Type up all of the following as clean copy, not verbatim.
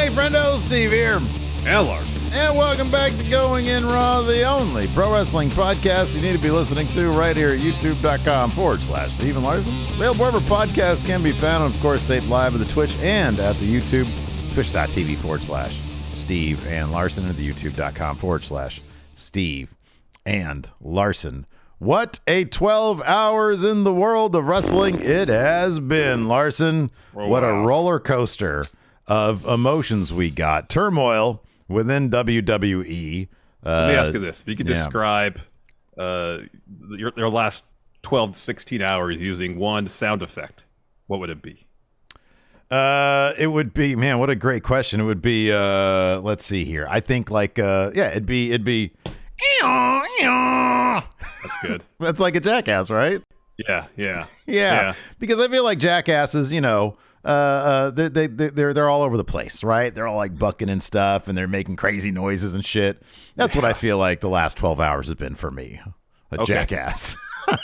Hey, friendo, Steve here. And Larson. And welcome back to Going In Raw, the only pro wrestling podcast you need to be listening to right here at youtube.com/Steve and Larson. Available wherever podcasts can be found, and of course, taped live at the Twitch and at the YouTube, twitch.tv/Steve and Larson, and the youtube.com/Steve and Larson. What a 12 hours in the world of wrestling it has been, Larson. Oh, what wow. a roller coaster of emotions we got. Turmoil within WWE. Let me ask you this. If you could describe your last 12 to 16 hours using one sound effect, what would it be? It would be, man, what a great question. It would be, let's see here. I think it'd be. That's good. That's like a jackass, right? Yeah. Because I feel like jackasses, they're all over the place, right? They're all like bucking and stuff, and they're making crazy noises and shit. That's what I feel like the last 12 hours has been for me. Jackass.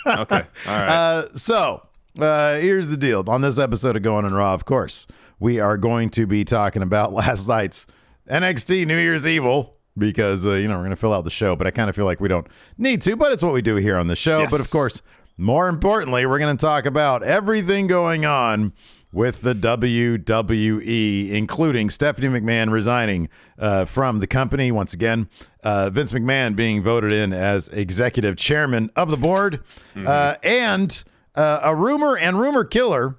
Okay. All right. So here's the deal. On this episode of Going in Raw, of course, we are going to be talking about last night's NXT New Year's Evil. Because, we're going to fill out the show, but I kind of feel like we don't need to, but it's what we do here on the show. Yes. But, of course, more importantly, we're going to talk about everything going on with the WWE, including Stephanie McMahon resigning from the company. Once again, Vince McMahon being voted in as executive chairman of the board, and a rumor killer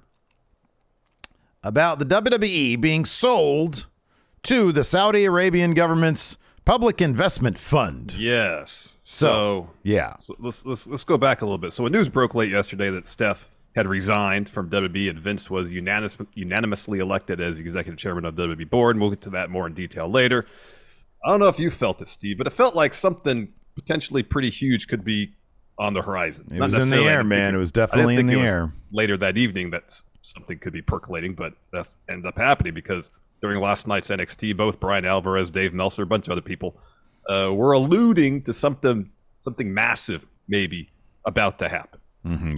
about the WWE being sold to the Saudi Arabian government's Public Investment Fund. Yes. So let's go back a little bit. So when news broke late yesterday that Steph had resigned from WWE and Vince was unanimously elected as executive chairman of the WWE board, and we'll get to that more in detail later. I don't know if you felt it, Steve, but it felt like something potentially pretty huge could be on the horizon. It was in the air, man. It was definitely in the air. Later that evening that something could be percolating, but that ended up happening because during last night's NXT, both Brian Alvarez, Dave Meltzer, a bunch of other people were alluding to something massive maybe about to happen. And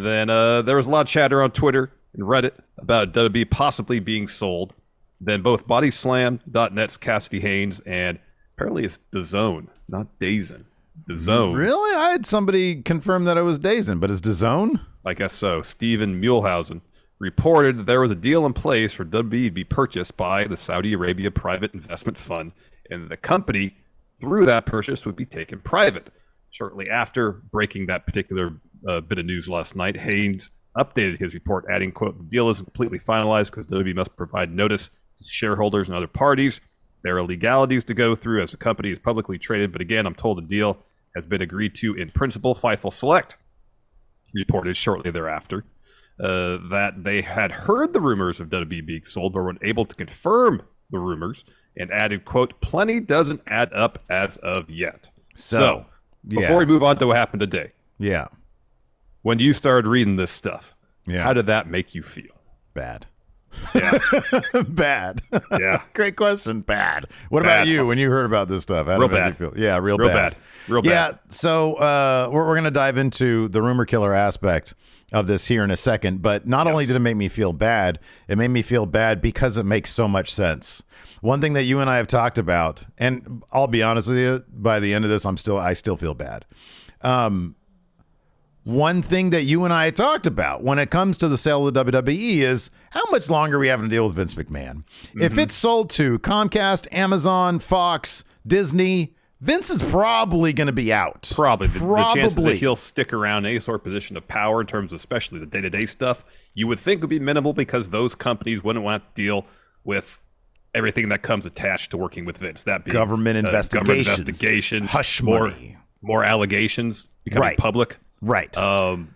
then there was a lot of chatter on Twitter and Reddit about WWE possibly being sold. Then both Bodyslam.net's Cassidy Haynes and apparently it's DAZN, not DAZN. DAZN. Really? I had somebody confirm that it was DAZN, but it's DAZN? I guess so. Steven Muehlhausen reported that there was a deal in place for WWE to be purchased by the Saudi Arabia Private Investment Fund, and the company, through that purchase, would be taken private. Shortly after breaking that particular bit of news last night, Haynes updated his report, adding, quote, "The deal isn't completely finalized because WWE must provide notice to shareholders and other parties. There are legalities to go through as the company is publicly traded, but again, I'm told the deal has been agreed to in principle." Fightful Select reported shortly thereafter that they had heard the rumors of WWE being sold, but were unable to confirm the rumors, and added, quote, "Plenty doesn't add up as of yet." So before we move on to what happened today, when you started reading this stuff, how did that make you feel? Bad. Yeah. Bad. Yeah. Great question. Bad. What about you when you heard about this stuff? How did it make you feel? Yeah, real bad. Real bad. Yeah, so we're going to dive into the rumor killer aspect of this here in a second, but not only did it make me feel bad, it made me feel bad because it makes so much sense. One thing that you and I have talked about, and I'll be honest with you, by the end of this, I still feel bad. One thing that you and I talked about when it comes to the sale of the WWE is how much longer we have to deal with Vince McMahon. If it's sold to Comcast, Amazon, Fox, Disney, Vince is probably going to be out. Probably. The chances that he'll stick around any sort of position of power in terms of especially the day-to-day stuff, you would think would be minimal because those companies wouldn't want to deal with everything that comes attached to working with Vince. That being government investigations, hush money, more allegations becoming public. Right.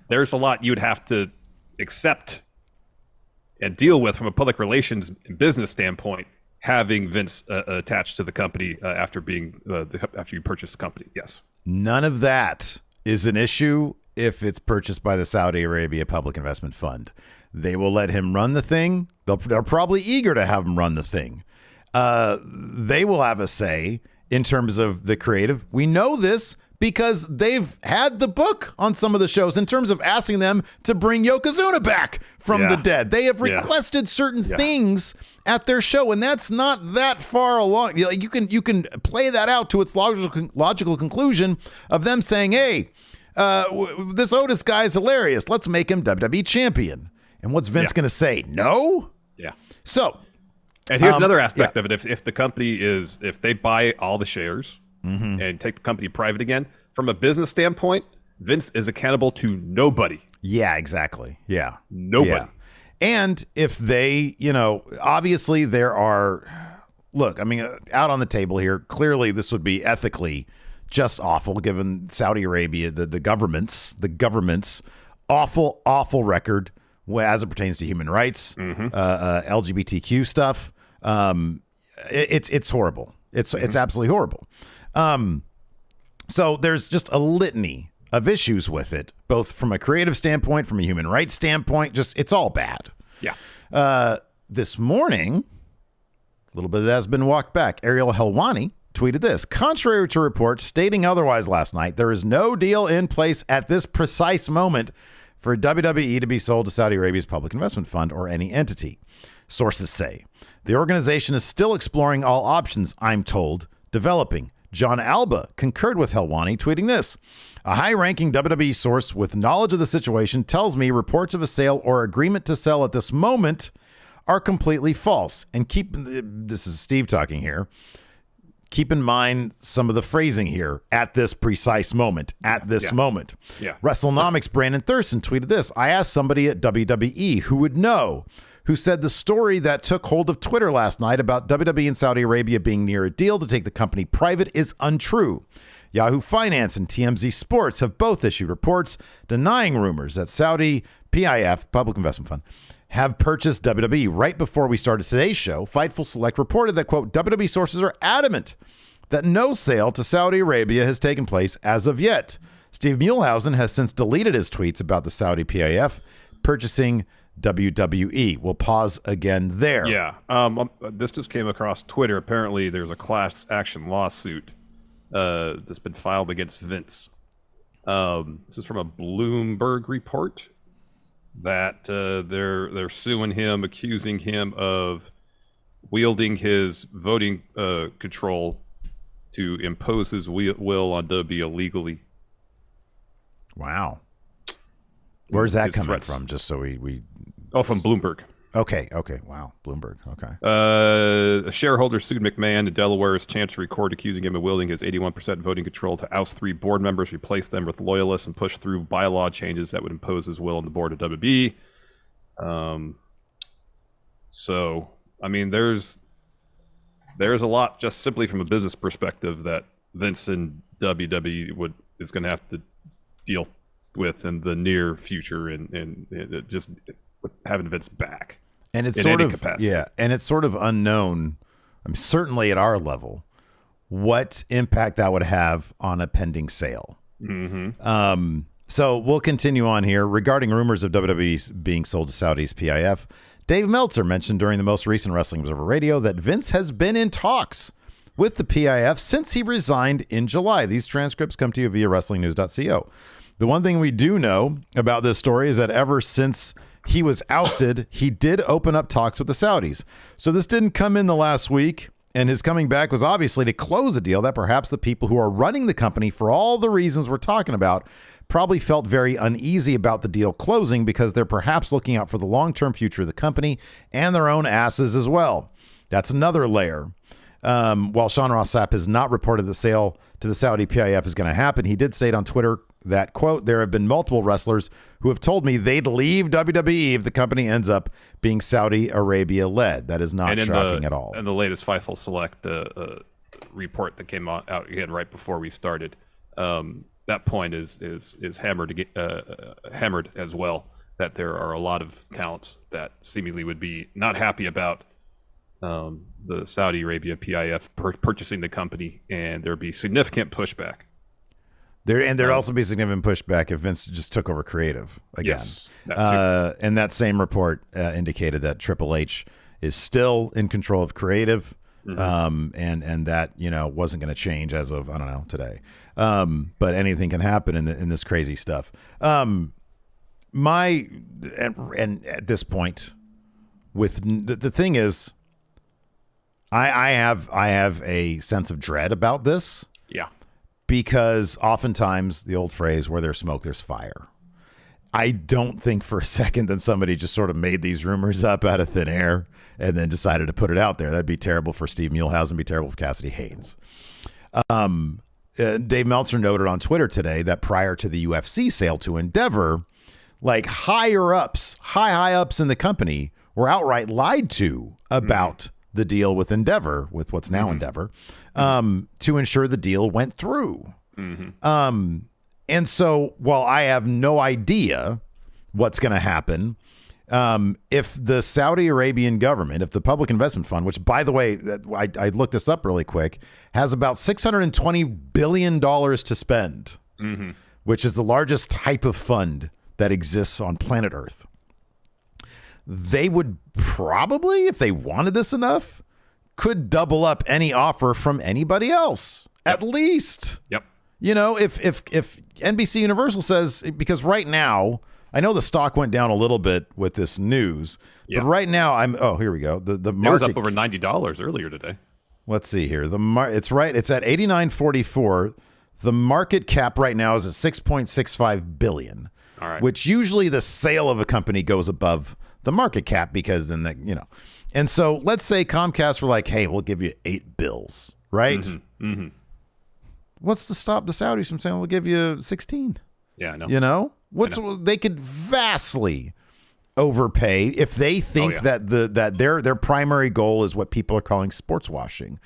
There's a lot you'd have to accept and deal with from a public relations and business standpoint, having Vince attached to the company after you purchase the company. Yes. None of that is an issue if it's purchased by the Saudi Arabia Public Investment Fund. They will let him run the thing. They're probably eager to have him run the thing. They will have a say in terms of the creative. We know this because they've had the book on some of the shows in terms of asking them to bring Yokozuna back from the dead. They have requested certain things at their show, and that's not that far along. You can play that out to its logical conclusion of them saying, hey, this Otis guy is hilarious. Let's make him WWE champion. And what's Vince going to say? No? Yeah. So, and here's another aspect of it. If the company if they buy all the shares and take the company private again, from a business standpoint, Vince is accountable to nobody. Yeah, exactly. Yeah. Nobody. Yeah. And if they, obviously there are, look, I mean, out on the table here, clearly this would be ethically just awful given Saudi Arabia, the government's awful record as it pertains to human rights, LGBTQ stuff. It's horrible. It's absolutely horrible. So there's just a litany of issues with it, both from a creative standpoint, from a human rights standpoint. Just it's all bad. Yeah. This morning, a little bit of that has been walked back. Ariel Helwani tweeted this: contrary to reports stating otherwise last night, there is no deal in place at this precise moment for WWE to be sold to Saudi Arabia's public investment fund or any entity. Sources say the organization is still exploring all options, I'm told, developing. John Alba concurred with Helwani, tweeting this: a high-ranking WWE source with knowledge of the situation tells me reports of a sale or agreement to sell at this moment are completely false. And this is Steve talking here. Keep in mind some of the phrasing here, at this precise moment, at this moment. Yeah. WrestleNomics Brandon Thurston tweeted this: I asked somebody at WWE who would know, who said the story that took hold of Twitter last night about WWE and Saudi Arabia being near a deal to take the company private is untrue. Yahoo Finance and TMZ Sports have both issued reports denying rumors that Saudi PIF, Public Investment Fund, have purchased WWE. Right before we started today's show, Fightful Select reported that, quote, WWE sources are adamant that no sale to Saudi Arabia has taken place as of yet. Steve Muehlhausen has since deleted his tweets about the Saudi PIF purchasing WWE. We'll pause again there. Yeah. This just came across Twitter. Apparently, there's a class action lawsuit that's been filed against Vince. This is from a Bloomberg report that they're suing him, accusing him of wielding his voting control to impose his will on WWE illegally. Wow. Where's that coming threats from? Just so we. Oh, from Bloomberg. Okay. Wow. Bloomberg. Okay. A shareholder sued McMahon in Delaware's Chancery Court, accusing him of wielding his 81% voting control to oust 3 board members, replace them with loyalists, and push through bylaw changes that would impose his will on the board of WWE. So, I mean, there's a lot just simply from a business perspective that Vince and WWE is going to have to deal with in the near future, and just having Vince back. And it's in sort any of capacity. and it's sort of unknown. I mean, certainly at our level, what impact that would have on a pending sale. Mm-hmm. So we'll continue on here regarding rumors of WWE being sold to Saudi's PIF. Dave Meltzer mentioned during the most recent Wrestling Observer Radio that Vince has been in talks with the PIF since he resigned in July. These transcripts come to you via WrestlingNews.co. The one thing we do know about this story is that ever since he was ousted, he did open up talks with the Saudis. So this didn't come in the last week, and his coming back was obviously to close a deal that perhaps the people who are running the company, for all the reasons we're talking about, probably felt very uneasy about the deal closing because they're perhaps looking out for the long-term future of the company and their own asses as well. That's another layer. While Sean Ross Sapp has not reported the sale to the Saudi PIF is going to happen, he did state on Twitter that, quote, there have been multiple wrestlers who have told me they'd leave WWE if the company ends up being Saudi Arabia led. That is not shocking at all. And the latest Fightful Select report that came out again right before we started, that point is hammered as well, that there are a lot of talents that seemingly would be not happy about the Saudi Arabia PIF purchasing the company, and there'd be significant pushback. There'd also be significant pushback if Vince just took over creative again. Yes, that and that same report indicated that Triple H is still in control of creative, and that wasn't going to change as of, I don't know, today. But anything can happen in this crazy stuff. And at this point, with the thing is, I have a sense of dread about this. Yeah. Because oftentimes the old phrase, where there's smoke, there's fire. I don't think for a second that somebody just sort of made these rumors up out of thin air and then decided to put it out there. That'd be terrible for Steve Muehlhausen, be terrible for Cassidy Haynes. Dave Meltzer noted on Twitter today that prior to the UFC sale to Endeavor, like high ups in the company were outright lied to about the deal with Endeavor, with what's now Endeavor, to ensure the deal went through. And so while I have no idea what's going to happen, if the Saudi Arabian government, if the Public Investment Fund, which, by the way, I looked this up really quick, has about $620 billion to spend, which is the largest type of fund that exists on planet Earth. They would probably, if they wanted this enough, could double up any offer from anybody else, at least. Yep. You know, if NBC Universal says, because right now, I know the stock went down a little bit with this news, but right now here we go. The market, it was up over $90 earlier today. Let's see here. It's at 89.44. The market cap right now is at 6.65 billion. All right. Which usually the sale of a company goes above the market cap because then and so let's say Comcast were like, hey, we'll give you $8 billion, right? What's to stop the Saudis from saying we'll give you 16? Yeah, I know. You know? They could vastly overpay if they think that their primary goal is what people are calling sports washing,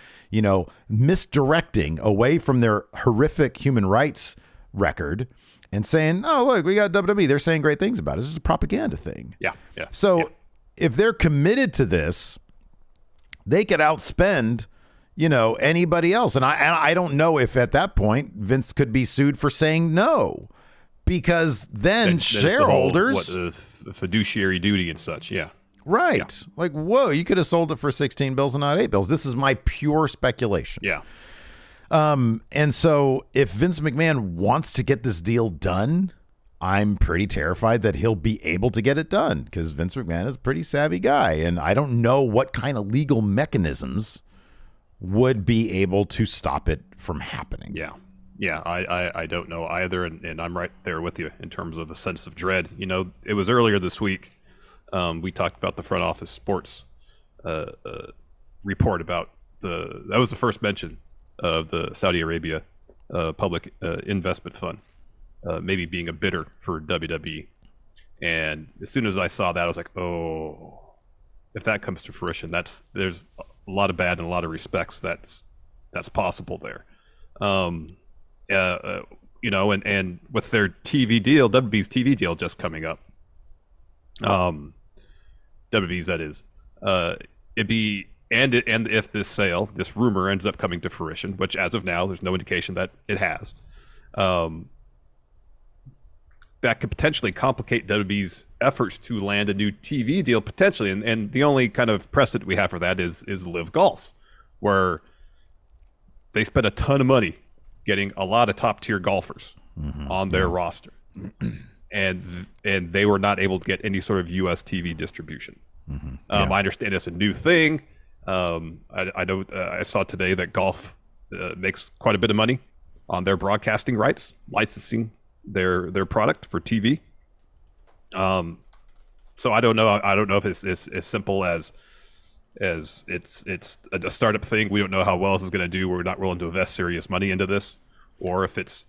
misdirecting away from their horrific human rights record and saying, oh, look, we got WWE. They're saying great things about it. This is a propaganda thing. Yeah. So if they're committed to this, they could outspend, anybody else. And I don't know if at that point Vince could be sued for saying no, because then shareholders, the fiduciary duty and such. Yeah. Right. Yeah. Like, whoa, you could have sold it for 16 bills and not 8 bills. This is my pure speculation. Yeah. And so if Vince McMahon wants to get this deal done, I'm pretty terrified that he'll be able to get it done, because Vince McMahon is a pretty savvy guy. And I don't know what kind of legal mechanisms would be able to stop it from happening. Yeah. Yeah. I don't know either. And I'm right there with you in terms of a sense of dread. It was earlier this week. We talked about the front office sports report about that was the first mention of the Saudi Arabia Public Investment Fund maybe being a bidder for WWE. And as soon as I saw that, I was like, oh, if that comes to fruition, there's a lot of bad in a lot of respects that's possible there. And with their TV deal, WWE's TV deal just coming up, WWE's that is, and if this rumor ends up coming to fruition, which as of now, there's no indication that it has, that could potentially complicate WWE's efforts to land a new TV deal potentially. And the only kind of precedent we have for that is Live Golf, where they spent a ton of money getting a lot of top tier golfers on their roster. And they were not able to get any sort of US TV distribution. I understand it's a new thing. I know I saw today that golf makes quite a bit of money on their broadcasting rights, licensing their product for TV. So I don't know. I don't know if it's as simple as it's a startup thing. We don't know how well this is going to do. We're not willing to invest serious money into this, or if it's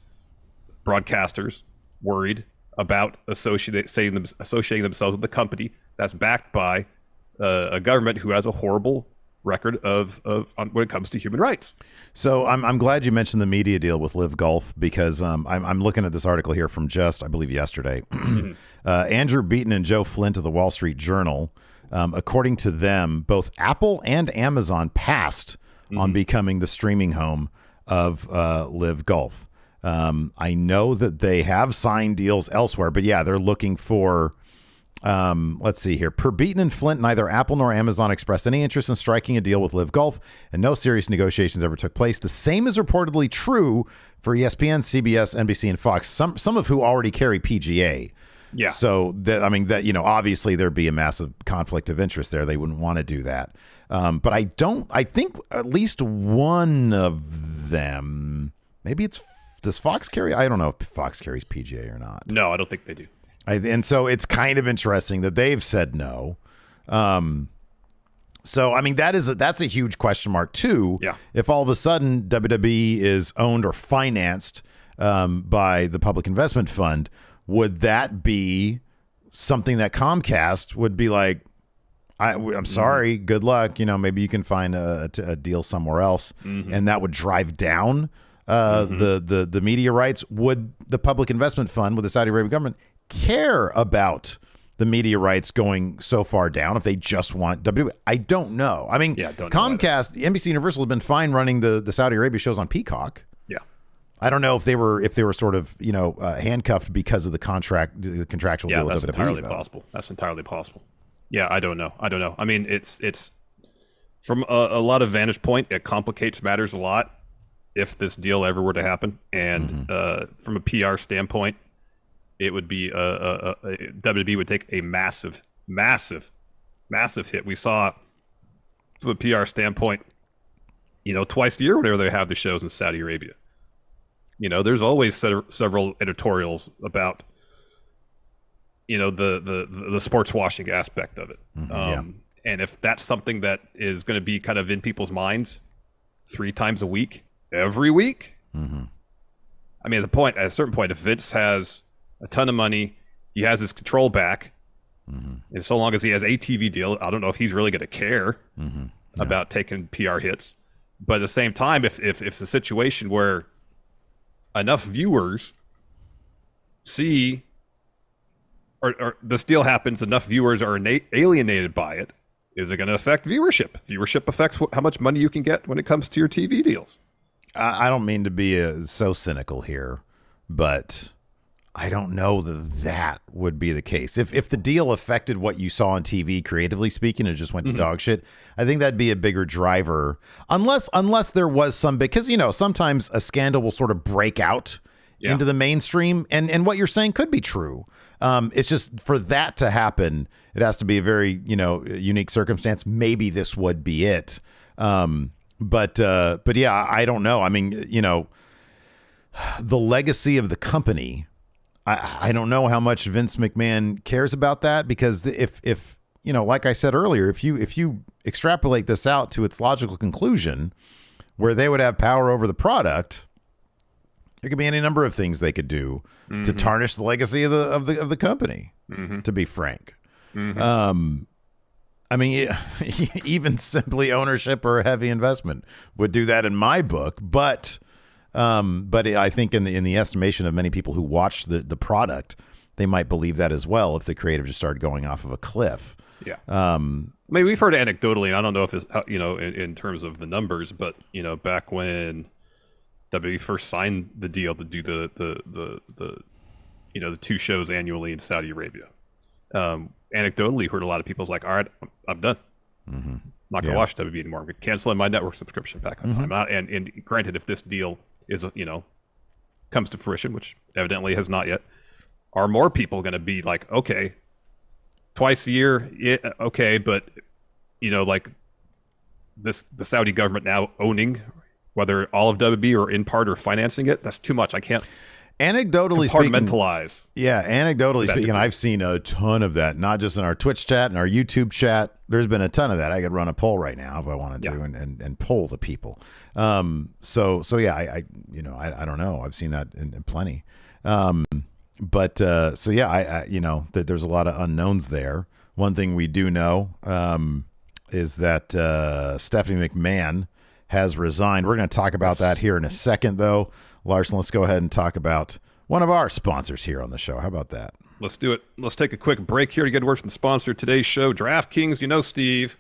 broadcasters worried about associating themselves with a company that's backed by a government who has a horrible record of when it comes to human rights. So I'm glad you mentioned the media deal with Live Golf, because I'm looking at this article here from just, I believe, yesterday. Andrew Beaton and Joe Flint of the Wall Street Journal, according to them, both Apple and Amazon passed on becoming the streaming home of Live Golf. I know that they have signed deals elsewhere, but yeah, they're looking for Let's see here. Per Beaton and Flint, neither Apple nor Amazon expressed any interest in striking a deal with Live Golf, and no serious negotiations ever took place. The same is reportedly true for ESPN, CBS, NBC, and Fox, some of who already carry PGA. Yeah. So obviously there'd be a massive conflict of interest there. They wouldn't want to do that. But I think at least one of them, does Fox carry? I don't know if Fox carries PGA or not. No, I don't think they do. And so it's kind of interesting that they've said no. So, I mean, that's a huge question mark, too. Yeah. If all of a sudden WWE is owned or financed by the Public Investment Fund, would that be something that Comcast would be like, I'm sorry, good luck. Maybe you can find a deal somewhere else. And that would drive down the media rights. Would the Public Investment Fund with the Saudi Arabian government care about the media rights going so far down if they just want WWE? I don't know. I mean, Comcast, NBC Universal has been fine running the Saudi Arabia shows on Peacock. Yeah. I don't know if they were sort of, handcuffed because of the contractual deal with WWE. That's entirely possible. Yeah, I don't know. I mean, it's from a lot of vantage point, it complicates matters a lot if this deal ever were to happen. And from a PR standpoint, it would be WWE would take a massive hit. We saw from a PR standpoint, twice a year whenever they have the shows in Saudi Arabia. There's always several editorials about the sports washing aspect of it. And if that's something that is going to be kind of in people's minds 3 times a week, every week, I mean, at a certain point, if Vince has a ton of money, he has his control back, and so long as he has a TV deal, I don't know if he's really going to care about taking PR hits. But at the same time, if it's a situation where enough viewers see, or this deal happens, enough viewers are alienated by it, is it going to affect viewership? Viewership affects how much money you can get when it comes to your TV deals. I don't mean to be so cynical here, but I don't know that would be the case. If the deal affected what you saw on TV, creatively speaking, and it just went to dog shit, I think that'd be a bigger driver. Unless there was some, because, sometimes a scandal will sort of break out into the mainstream, and what you're saying could be true. It's just for that to happen, it has to be a very, unique circumstance. Maybe this would be it. But yeah, I don't know. I mean, the legacy of the company, I don't know how much Vince McMahon cares about that, because if like I said earlier, if you extrapolate this out to its logical conclusion, where they would have power over the product, there could be any number of things they could do to tarnish the legacy of the company. To be frank, I mean, even simply ownership or a heavy investment would do that in my book, but I think in the estimation of many people who watch the product, they might believe that as well if the creative just started going off of a cliff. Yeah. I mean, we've heard anecdotally, and I don't know if it's in terms of the numbers, but back when WWE first signed the deal to do the 2 shows annually in Saudi Arabia, anecdotally heard a lot of people's like, all right, I'm done. I'm not going to watch WWE anymore. I'm going to cancel my network subscription back on time. And granted, if this deal is, comes to fruition, which evidently has not yet, are more people going to be like, okay, twice a year, yeah, okay, but, like the Saudi government now owning, whether all of WWE or in part or financing it, that's too much. I can't anecdotally compartmentalize. Anecdotally speaking, I've seen a ton of that, not just in our Twitch chat and our YouTube chat. There's been a ton of that. I could run a poll right now if I wanted to and poll the people. So yeah, I don't know. I've seen that in plenty. But there's a lot of unknowns there. One thing we do know is that Stephanie McMahon has resigned. We're going to talk about that here in a second, though. Larson, let's go ahead and talk about one of our sponsors here on the show. How about that? Let's do it. Let's take a quick break here to get a word from the sponsor of today's show, DraftKings. Steve.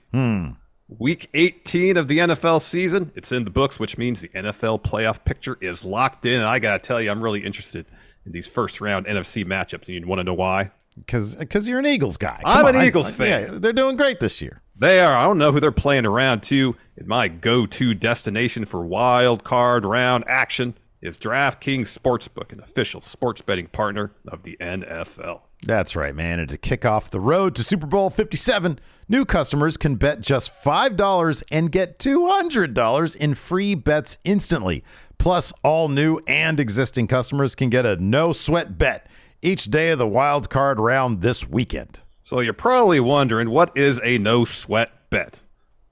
Week 18 of the NFL season. It's in the books, which means the NFL playoff picture is locked in. And I got to tell you, I'm really interested in these first-round NFC matchups. And you want to know why? Because you're an Eagles guy. I'm an Eagles fan. Yeah, they're doing great this year. They are. I don't know who they're playing around to. My go-to destination for wild card round action is DraftKings Sportsbook, an official sports betting partner of the NFL. That's right, man. And to kick off the road to Super Bowl 57, new customers can bet just $5 and get $200 in free bets instantly. Plus, all new and existing customers can get a no-sweat bet each day of the wild card round this weekend. So you're probably wondering, what is a no-sweat bet?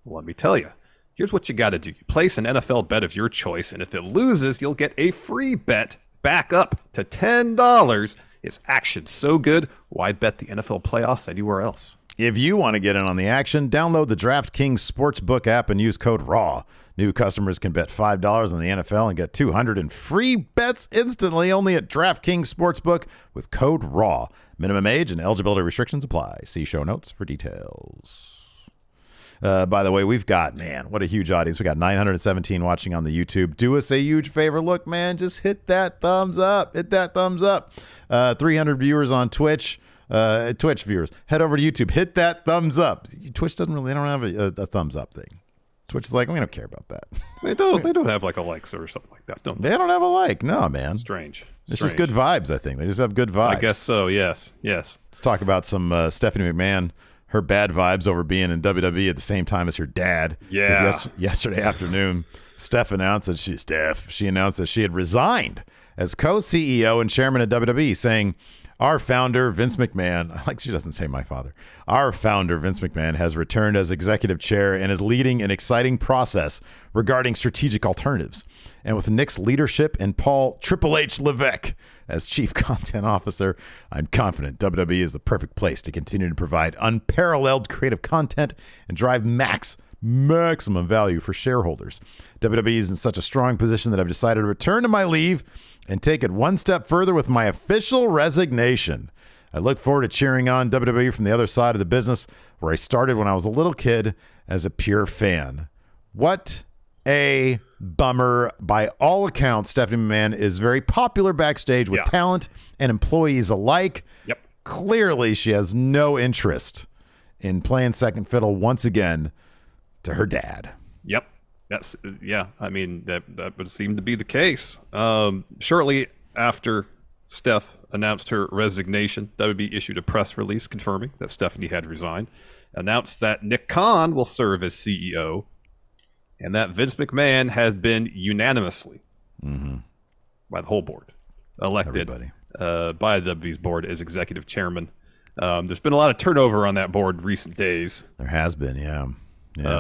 Well, let me tell you. Here's what you got to do. You place an NFL bet of your choice, and if it loses, you'll get a free bet back up to $10. It's action so good, why bet the NFL playoffs anywhere else? If you want to get in on the action, download the DraftKings Sportsbook app and use code RAW. New customers can bet $5 on the NFL and get $200 in free bets instantly only at DraftKings Sportsbook with code RAW. Minimum age and eligibility restrictions apply. See show notes for details. By the way, we've got, man, what a huge audience. We got 917 watching on the YouTube. Do us a huge favor. Look, man, just hit that thumbs up. Hit that thumbs up. 300 viewers on Twitch. Twitch viewers. Head over to YouTube. Hit that thumbs up. Twitch doesn't really, they don't have a thumbs up thing. Twitch is like, we don't care about that. They don't have like a likes or something like that, don't they? They don't have a like. No, man. Strange. It's just good vibes, I think. They just have good vibes. I guess so, yes. Yes. Let's talk about some Stephanie McMahon. Her bad vibes over being in WWE at the same time as her dad. Yeah. Yesterday afternoon, Steph announced that she announced that she had resigned as co-CEO and chairman of WWE, saying, "Our founder, Vince McMahon," like she doesn't say my father, "Our founder, Vince McMahon, has returned as executive chair and is leading an exciting process regarding strategic alternatives. And with Nick's leadership and Paul Triple H Levesque as chief content officer, I'm confident WWE is the perfect place to continue to provide unparalleled creative content and drive maximum value for shareholders. WWE is in such a strong position that I've decided to return to my leave and take it one step further with my official resignation. I look forward to cheering on WWE from the other side of the business where I started when I was a little kid as a pure fan." What a bummer. By all accounts, Stephanie McMahon is very popular backstage with talent and employees alike. Yep. Clearly, she has no interest in playing second fiddle once again to her dad. Yep. That's, yeah. I mean, that would seem to be the case. Shortly after Steph announced her resignation, WWE issued a press release confirming that Stephanie had resigned, announced that Nick Khan will serve as CEO, and that Vince McMahon has been unanimously, by the whole board, elected by the WWE's board as executive chairman. There's been a lot of turnover on that board in recent days. There has been, yeah.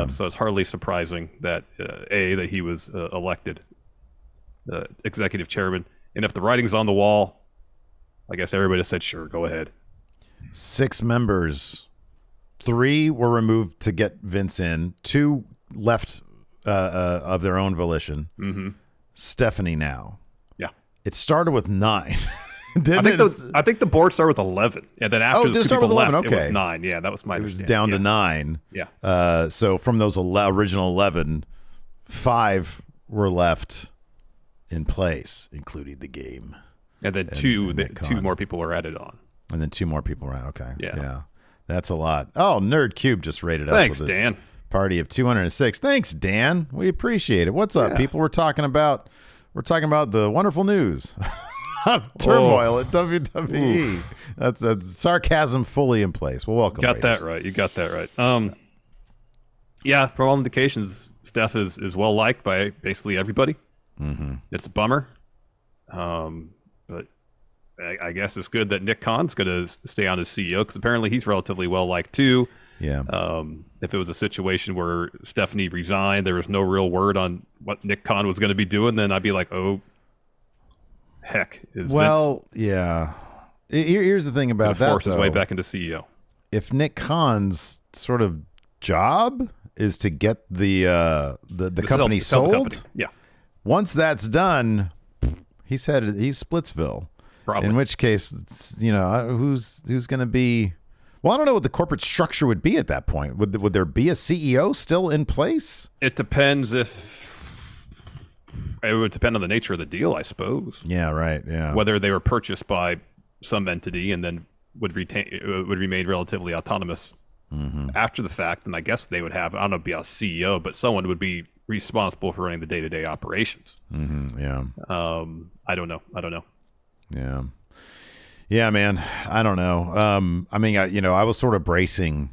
So it's hardly surprising that that he was elected executive chairman. And if the writing's on the wall, I guess everybody said, sure, go ahead. 6 members, 3 were removed to get Vince in, 2 left of their own volition. Stephanie now. Yeah. It started with 9. I think the board started with 11, and then after the 2 people left, okay. it was 9. Yeah, that was my understanding. It was down to 9. Yeah. So from those original 11, 5 were left in place, including the game. And then 2 more people were added on. And then 2 more people were added. Okay. Yeah. That's a lot. Oh, Nerd Cube just rated us. Thanks, with a Dan. Party of 206. Thanks, Dan. We appreciate it. What's up, people? We're talking about the wonderful news. Turmoil at WWE. Oof. That's sarcasm fully in place. Well, welcome. You got that right. Yeah, from all indications, Steph is well liked by basically everybody. It's a bummer, but I guess it's good that Nick Khan's going to stay on as CEO because apparently he's relatively well liked too. Yeah. If it was a situation where Stephanie resigned, there was no real word on what Nick Khan was going to be doing, then I'd be like, oh. Heck, Vince yeah. Here's the thing about that. Force his way back into CEO. If Nick Khan's sort of job is to get the company sold, the company. Yeah. Once that's done, he's Splitsville. Probably. In which case, who's going to be? Well, I don't know what the corporate structure would be at that point. Would there be a CEO still in place? It depends It would depend on the nature of the deal, I suppose. Yeah, right. Yeah. Whether they were purchased by some entity and then would remain relatively autonomous after the fact, and I guess they would have, I don't know, be a CEO, but someone would be responsible for running the day-to-day operations. Yeah. I don't know. Yeah, man. I don't know. I mean, I was sort of bracing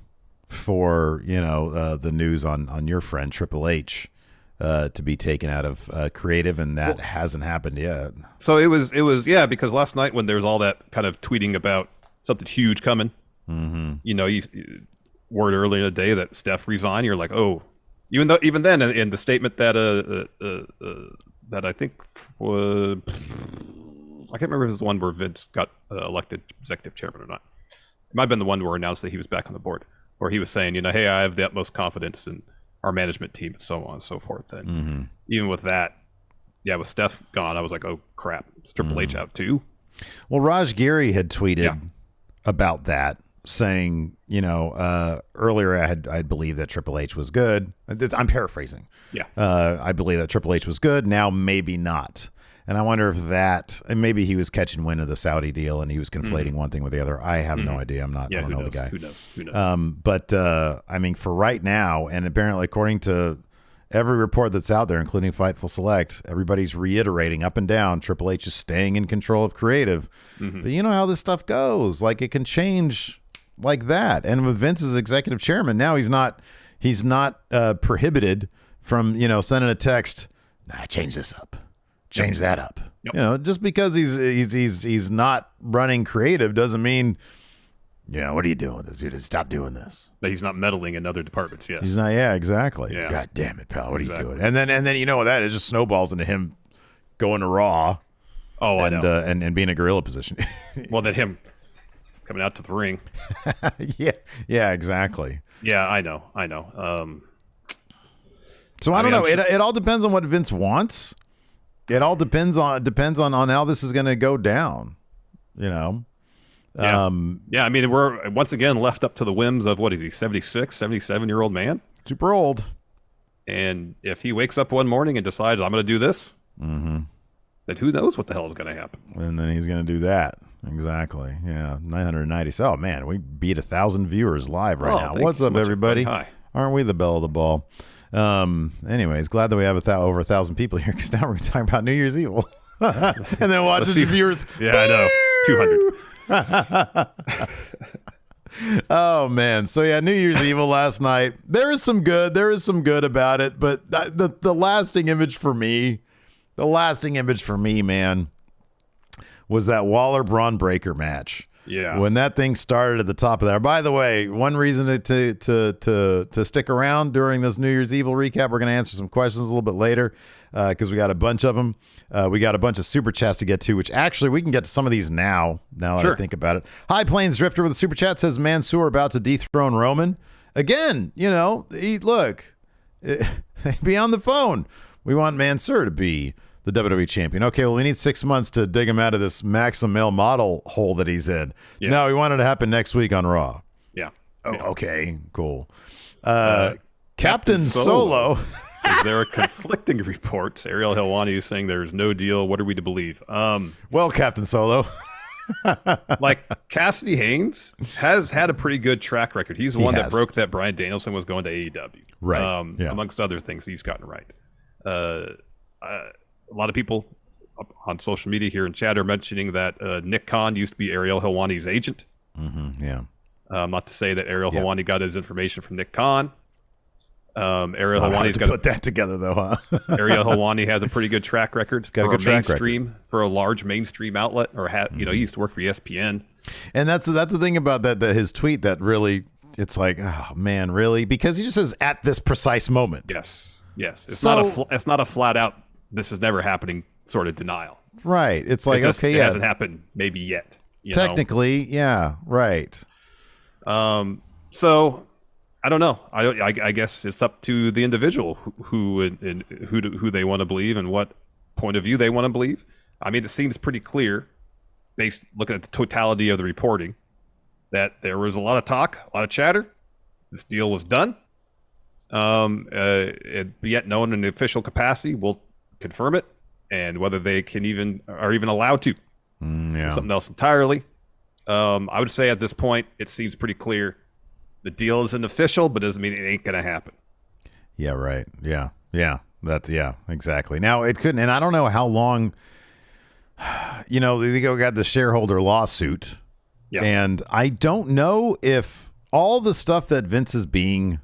for, the news on your friend Triple H to be taken out of creative, and that hasn't happened yet. So it was because last night when there was all that kind of tweeting about something huge coming, you word earlier in the day that Steph resigned, you're like, oh, even then in the statement that that I think was, I can't remember if it was the one where Vince got elected executive chairman or not. It might have been the one where he announced that he was back on the board, where he was saying, hey, I have the utmost confidence in our management team, and so on and so forth. And even with that, with Steph gone, I was like, oh crap, is Triple H out too? Well, Raj Giri had tweeted about that, saying, earlier I believed that Triple H was good. I'm paraphrasing. I believe that Triple H was good. Now maybe not. And I wonder if and maybe he was catching wind of the Saudi deal and he was conflating one thing with the other. I have no idea. I don't know the guy. Who knows? But I mean, for right now, and apparently according to every report that's out there, including Fightful Select, everybody's reiterating up and down Triple H is staying in control of creative. But you know how this stuff goes. Like, it can change like that. And with Vince as executive chairman, now he's not prohibited from, sending a text, change this up. Change that up. Just because he's not running creative doesn't mean, what are you doing with this? You just stop doing this. That he's not meddling in other departments. Yes, he's not. Yeah, exactly. Yeah. God damn it, pal. What are you doing? And then what that is, just snowballs into him going to Raw. Oh, and, I know. And being a gorilla position. Well, then him coming out to the ring. Yeah, exactly. Yeah, I know. So I don't know. It all depends on what Vince wants. It all depends on how this is going to go down, Yeah. I mean, we're once again left up to the whims of, what is he, 76, 77-year-old man? Super old. And if he wakes up one morning and decides, I'm going to do this, then who knows what the hell is going to happen? And then he's going to do that. Exactly. Yeah. 990. Oh, man, we beat 1,000 viewers live right now. What's up, everybody? Hi. Aren't we the belle of the ball? Anyways, glad that we have over 1,000 people here, because now we're going to talk about New Year's Evil. And then watch the viewers. Yeah, I know. 200. Oh, man. So, yeah, New Year's Evil last night. There is some good about it. But the lasting image for me, man, was that Waller-Braun Breaker match. Yeah. When that thing started at the top of there. By the way, one reason to stick around during this New Year's Evil recap, we're going to answer some questions a little bit later because we got a bunch of them. We got a bunch of super chats to get to, which actually we can get to some of these now that I think about it. High Plains Drifter with a super chat says Mansoor about to dethrone Roman. Again, be on the phone. We want Mansoor to be the WWE champion. Okay, well, we need 6 months to dig him out of this Maxim male model hole that he's in. Yeah. No, we want it to happen next week on Raw. Yeah. Oh, yeah. Okay, cool. Captain Solo. Is there a conflicting report? Ariel Helwani is saying there's no deal. What are we to believe? Well, Captain Solo. Like, Cassidy Haynes has had a pretty good track record. He's the one that broke that Bryan Danielson was going to AEW. Right. Amongst other things he's gotten right. A lot of people on social media here in chat are mentioning that Nick Khan used to be Ariel Helwani's agent. Yeah. Not to say that Ariel Helwani got his information from Nick Khan. Ariel Helwani's got to put that together, though, huh? Ariel Helwani has a pretty good track record for a large mainstream outlet, or he used to work for ESPN. And that's the thing about that his tweet that really, it's like, oh man, really, because he just says at this precise moment. Yes. It's not a flat out, this is never happening sort of denial. Right. It's like, it hasn't happened maybe yet. Technically, yeah, right. So I don't know. I guess it's up to the individual who they want to believe and what point of view they want to believe. I mean, it seems pretty clear, based looking at the totality of the reporting, that there was a lot of talk, a lot of chatter. This deal was done. Yet no one in the official capacity will confirm it, and whether they are even allowed to. Yeah. Something else entirely. I would say at this point, it seems pretty clear. The deal isn't official, but doesn't mean it ain't going to happen. Yeah, right. Yeah. Exactly. Now, it couldn't, and I don't know how long, they got the shareholder lawsuit. Yeah. And I don't know if all the stuff that Vince is being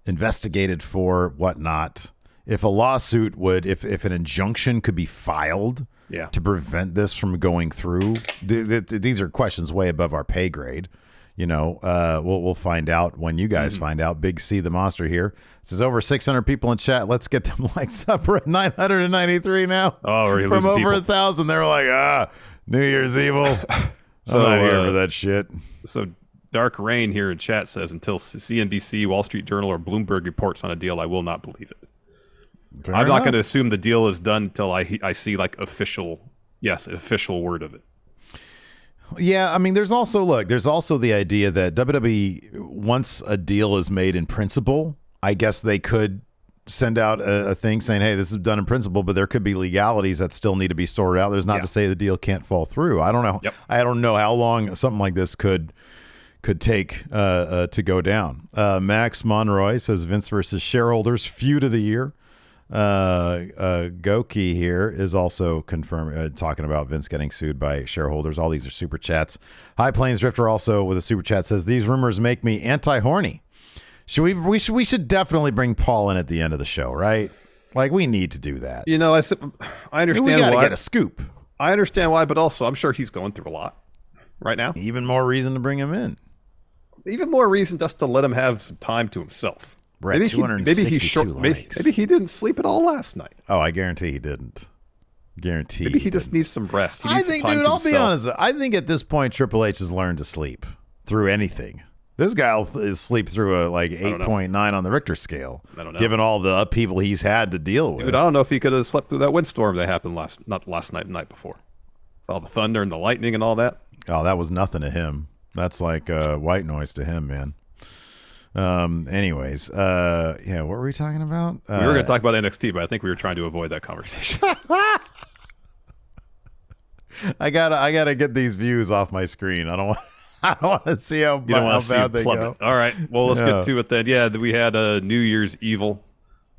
investigated for, whatnot, if a lawsuit if an injunction could be filed to prevent this from going through. These are questions way above our pay grade. We'll find out when you guys find out. Big C the monster here says over 600 people in chat. Let's get them lights up. We're at 993 now. Oh, we're from over people. 1,000. They're like, New Year's evil. I'm not here for that shit. So Dark Rain here in chat says, until CNBC, Wall Street Journal, or Bloomberg reports on a deal, I will not believe it. I'm not going to assume the deal is done until I see like an official word of it. Yeah, I mean, there's also the idea that WWE, once a deal is made in principle, I guess they could send out a thing saying, hey, this is done in principle, but there could be legalities that still need to be sorted out. There's not to say the deal can't fall through. I don't know. Yep. I don't know how long something like this could take to go down. Max Monroy says Vince versus shareholders feud of the year. Goki here is also talking about Vince getting sued by shareholders. All these are super chats. High Plains Drifter also with a super chat says, these rumors make me anti-horny. We should definitely bring Paul in at the end of the show, right? Like, we need to do that. I understand we gotta why. get a scoop. I understand why, but also I'm sure he's going through a lot right now. Even more reason to bring him in. Even more reason just to let him have some time to himself. We're at 262 likes. Maybe he didn't sleep at all last night. Oh, I guarantee he didn't. Maybe he just needs some rest. I think, dude, I'll be honest. I think at this point, Triple H has learned to sleep through anything. This guy will sleep through a 8.9 on the Richter scale. I don't know. Given all the upheaval he's had to deal with. Dude, I don't know if he could have slept through that windstorm that happened not last night, the night before. All the thunder and the lightning and all that. Oh, that was nothing to him. That's like white noise to him, man. Anyways, what were we talking about? We were going to talk about NXT, but I think we were trying to avoid that conversation. I gotta get these views off my screen. I don't want to see how bad they go. All right, well, let's get to it then. Yeah, we had a New Year's Evil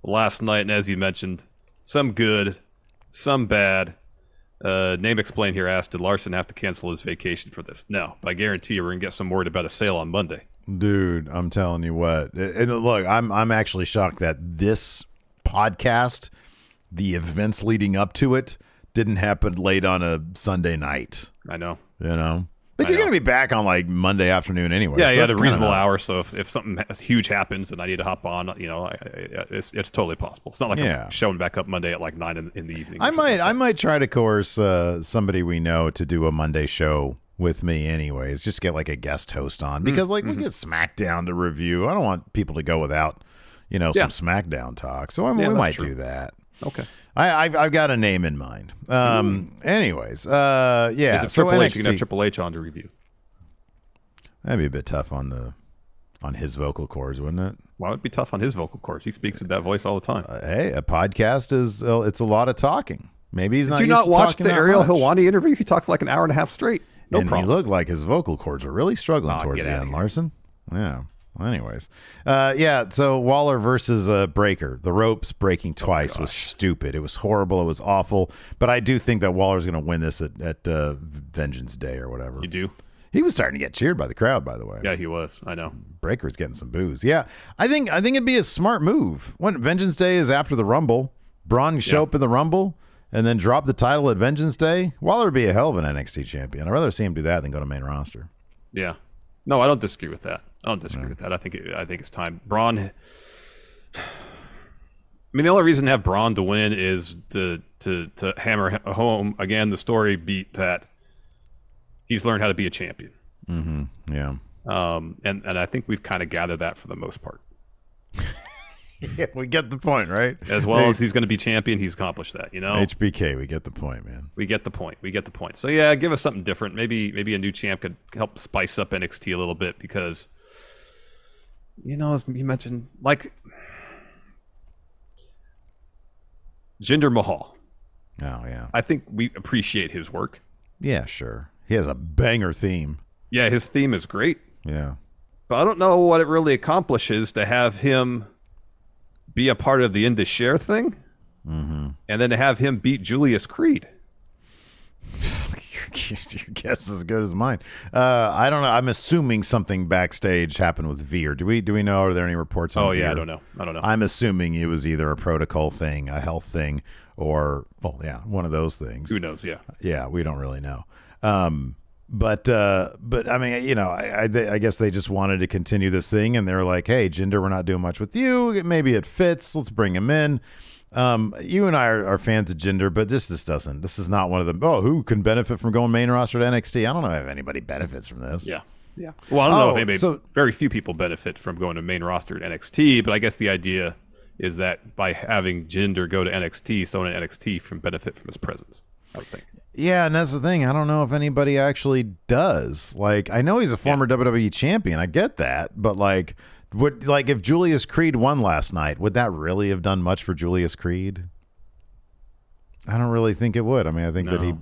last night, and as you mentioned, some good, some bad. Name Explain here asked, did Larson have to cancel his vacation for this? No, but I guarantee you we're going to get some word about a sale on Monday. Dude, I'm telling you what. And look, I'm actually shocked that this podcast, the events leading up to it, didn't happen late on a Sunday night. I know. But you're going to be back on Monday afternoon anyway. Yeah, so you had a reasonable hour, so if something huge happens and I need to hop on, it's totally possible. It's not like I'm showing back up Monday at 9 in the evening. I might try to coerce somebody we know to do a Monday show with me anyways. Just get a guest host on because we get SmackDown to review. I don't want people to go without, some SmackDown talk. So we might do that. Okay. I've got a name in mind. Anyways, Is it Triple H? You can have Triple H on to review. That'd be a bit tough on his vocal cords, wouldn't it? Why would it be tough on his vocal cords? He speaks with that voice all the time. Hey, a podcast is it's a lot of talking. Maybe he's not. Did you not watch the Ariel Helwani interview? He talked for an hour and a half straight. No problem. He looked like his vocal cords were really struggling towards the end, Larson. Yeah. Well, anyways, so Waller versus Breaker. The ropes breaking twice was stupid. It was horrible. It was awful. But I do think that Waller's going to win this at Vengeance Day or whatever. You do? He was starting to get cheered by the crowd, by the way. Yeah, he was. I know. Breaker's getting some boos. Yeah, I think it'd be a smart move. When Vengeance Day is after the Rumble, Braun can show up in the Rumble and then drop the title at Vengeance Day. Waller would be a hell of an NXT champion. I'd rather see him do that than go to main roster. Yeah. No, I don't disagree with that. I think it's time. Braun. I mean, the only reason to have Braun to win is to hammer home again the story beat that he's learned how to be a champion. Mm-hmm. Yeah. And I think we've kind of gathered that for the most part. Yeah, we get the point, right? As well as he's going to be champion, he's accomplished that, HBK, we get the point, man. We get the point. So yeah, give us something different. Maybe a new champ could help spice up NXT a little bit because, as you mentioned, Jinder Mahal. Oh yeah. I think we appreciate his work. Yeah, sure. He has a banger theme. Yeah, his theme is great. Yeah. But I don't know what it really accomplishes to have him be a part of the In the Share thing, and then to have him beat Julius Creed. Your guess is as good as mine. I don't know. I'm assuming something backstage happened with Veer. Do we know? Are there any reports on Veer? I don't know. I'm assuming it was either a protocol thing, a health thing, or one of those things. Who knows? Yeah. Yeah, we don't really know. But I mean, I guess they just wanted to continue this thing, and they're like, hey, Jinder, we're not doing much with you. Maybe it fits. Let's bring him in. You and I are fans of Jinder, but this is not one of them. Oh, who can benefit from going main roster to NXT? I don't know if anybody benefits from this. Yeah. Well, I don't know if anybody, very few people benefit from going to main roster at NXT, but I guess the idea is that by having Jinder go to NXT, someone at NXT can benefit from his presence, I would think. Yeah, and that's the thing. I don't know if anybody actually does. Like, I know he's a former WWE champion. I get that, but if Julius Creed won last night, would that really have done much for Julius Creed? I don't really think it would. I mean, I think that he,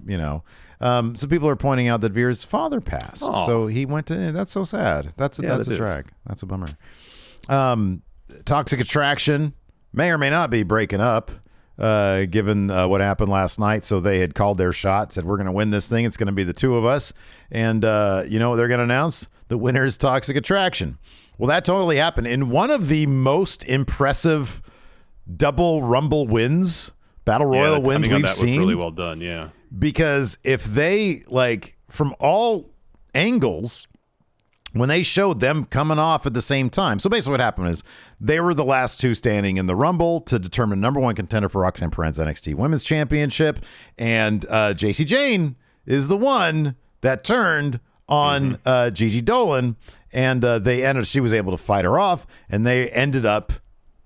so people are pointing out that Veer's father passed. Oh. So he went to, that's so sad. That's a drag. That's a bummer. Toxic Attraction may or may not be breaking up, given what happened last night. So they had called their shot, said, we're going to win this thing. It's going to be the two of us. And you know what they're going to announce? The winner is Toxic Attraction. Well, that totally happened in one of the most impressive double Rumble wins, Battle Royal wins we've seen. Was really well done, yeah. Because if they, from all angles, when they showed them coming off at the same time. So basically what happened is they were the last two standing in the Rumble to determine number one contender for Roxanne Perez's NXT Women's Championship. And JC Jane is the one that turned on Gigi Dolan. And she was able to fight her off, and they ended up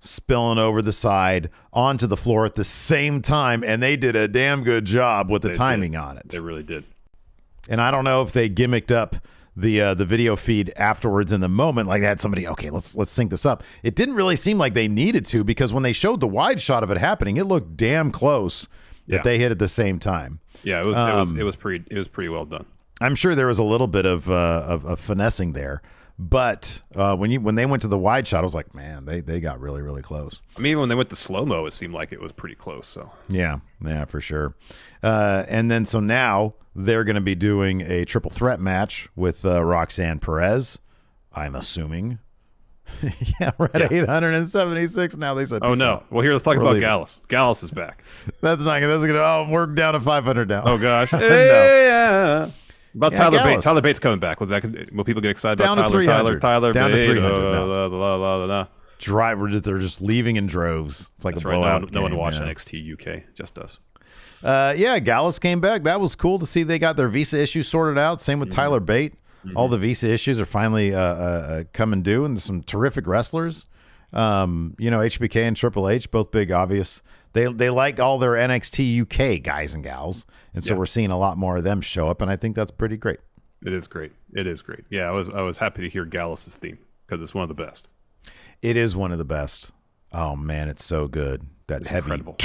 spilling over the side onto the floor at the same time, and they did a damn good job with the timing on it. They really did. And I don't know if they gimmicked up the video feed afterwards in the moment, like they had somebody, okay, let's sync this up. It didn't really seem like they needed to, because when they showed the wide shot of it happening, it looked damn close that they hit at the same time. Yeah, it was pretty well done. I'm sure there was a little bit of finessing there, but when they went to the wide shot, I was like, man, they got really, really close. I mean, when they went to slow-mo, it seemed like it was pretty close. So yeah, for sure. And then so now they're going to be doing a triple threat match with Roxanne Perez, I'm assuming. Yeah, we're at 876 now. They said, oh no. Out. Well, here, let's talk about Gallus. Gallus is back. That's not gonna. Oh, we're down to 500 now. Oh gosh. No. Yeah. About Tyler Gallus. Bates. Tyler Bates coming back. Will people get excited down about Tyler down Bates? To 300 now. They're just leaving in droves. It's like That's a blowout. Right. No one watched NXT UK. Just us. Gallus came back. That was cool to see. They got their visa issues sorted out. Same with Tyler Bate. All the visa issues are finally coming due, and some terrific wrestlers. HBK and Triple H, both big, obvious. They like all their NXT UK guys and gals, and so we're seeing a lot more of them show up, and I think that's pretty great. It is great. Yeah, I was happy to hear Gallus's theme because it's one of the best. It is one of the best. Oh man, it's so good. It's incredible.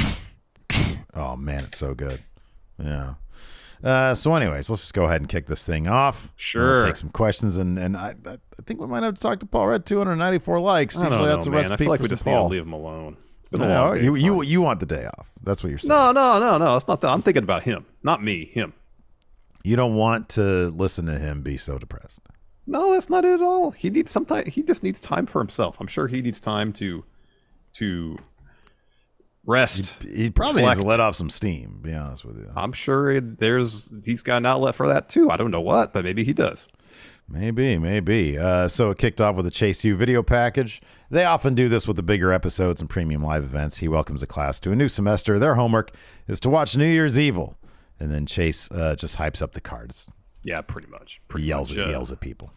Oh man, it's so good. Yeah. So anyways, let's just go ahead and kick this thing off. Sure. We'll take some questions, and I think we might have to talk to Paul. We're at 294 likes. Usually that's a recipe I feel like for we just Paul. need to leave him alone. No, you want the day off. That's what you're saying. No. It's not that. I'm thinking about him, not me. Him. You don't want to listen to him be so depressed. No, that's not it at all. He just needs time for himself. I'm sure he needs time to rest. He probably needs to let off some steam, to be honest with you. I'm sure he's got an outlet for that too. I don't know what, but maybe he does. Maybe. So it kicked off with a Chase U video package. They often do this with the bigger episodes and premium live events. He welcomes a class to a new semester. Their homework is to watch New Year's Evil. And then Chase just hypes up the cards. Yeah, pretty much. He yells at people.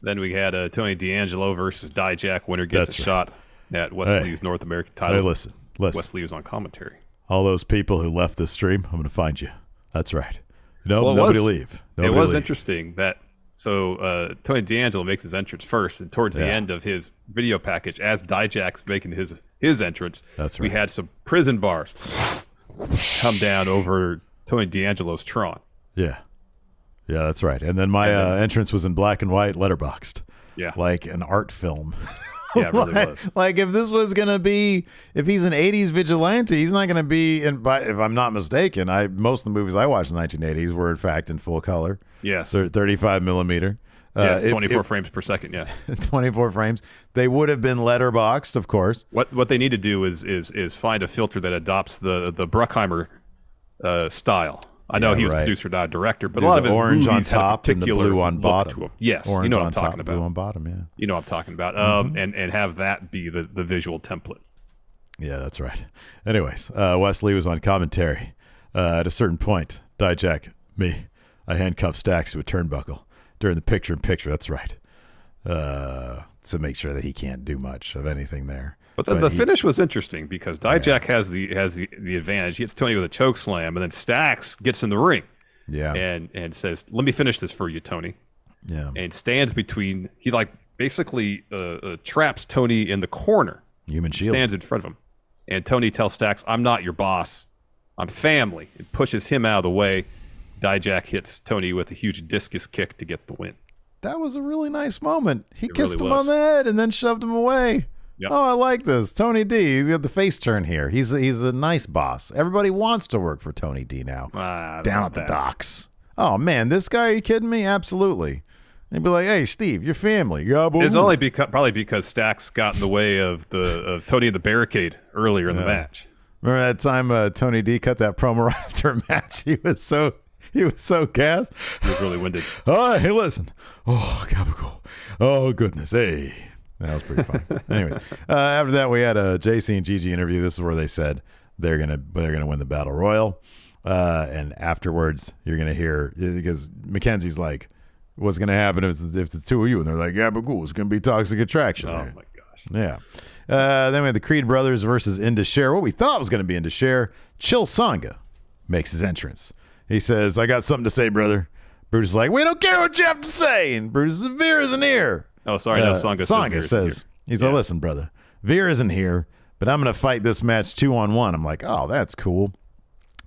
Then we had Tony D'Angelo versus Dijak. Winner gets shot at Wesley's North American title. Hey, listen. Wesley was on commentary. All those people who left this stream, I'm going to find you. That's right. Nobody leave. It was interesting that Tony D'Angelo makes his entrance first, and towards the end of his video package, as Dijak's making his entrance, we had some prison bars come down over Tony D'Angelo's Tron. Yeah. Yeah, that's right. And then my entrance was in black and white, letterboxed. Yeah. Like an art film. Yeah, it really was. Like if this was going to be, if he's an 80s vigilante, he's not going to be, if I'm not mistaken, most of the movies I watched in the 1980s were in fact in full color. Yes. 35 millimeter. Yes, 24 frames per second, yeah. 24 frames. They would have been letterboxed, of course. What they need to do is find a filter that adopts the Bruckheimer style. I know he was producer, not director, but a lot of his orange on movies top and the blue on bottom. To him. Yes, orange you know what on I'm top, talking about. Blue on bottom, yeah. You know what I'm talking about. And have that be the visual template. Yeah, that's right. Anyways, Wesley was on commentary. At a certain point, Dijak, I handcuffed Stacks to a turnbuckle during the picture-in-picture. That's right. To make sure that he can't do much of anything there. But the finish was interesting because Dijak has the advantage. He hits Tony with a choke slam, and then Stacks gets in the ring. Yeah. And says, "Let me finish this for you, Tony." Yeah. And stands between. He basically traps Tony in the corner. Human shield. Stands in front of him, and Tony tells Stacks, "I'm not your boss. I'm family." And pushes him out of the way. Dijak hits Tony with a huge discus kick to get the win. That was a really nice moment. He kissed him on the head and then shoved him away. Yep. Oh, I like this. Tony D, he's got the face turn here. He's a nice boss. Everybody wants to work for Tony D now. Down at the docks. Oh, man, this guy, are you kidding me? Absolutely. They'd be like, "Hey, Steve, your family." It's only probably because Stacks got in the way of Tony in the barricade earlier in the match. Remember that time Tony D cut that promo right after a match? He was so gassed. He was really winded. All right, hey, listen. Oh, gabagool. Oh, goodness. Hey. That was pretty funny. Anyways, after that, we had a JC and Gigi interview. This is where they said they're gonna win the battle royal. And afterwards, you're gonna hear, because Mackenzie's like, "What's gonna happen if the two of you?" And they're like, "Gabagool, it's gonna be toxic attraction." Oh my gosh. Yeah. Then we had the Creed brothers versus Indashare. What we thought was gonna be Indashare. Chill Sangha makes his entrance. He says, "I got something to say, brother." Brutus is like, "We don't care what you have to say." And Brutus says, "Veer isn't here." Oh, sorry. No, Sangha says, he's like, "Listen, brother, Veer isn't here, but I'm going to fight this match 2-on-1. I'm like, "Oh, that's cool."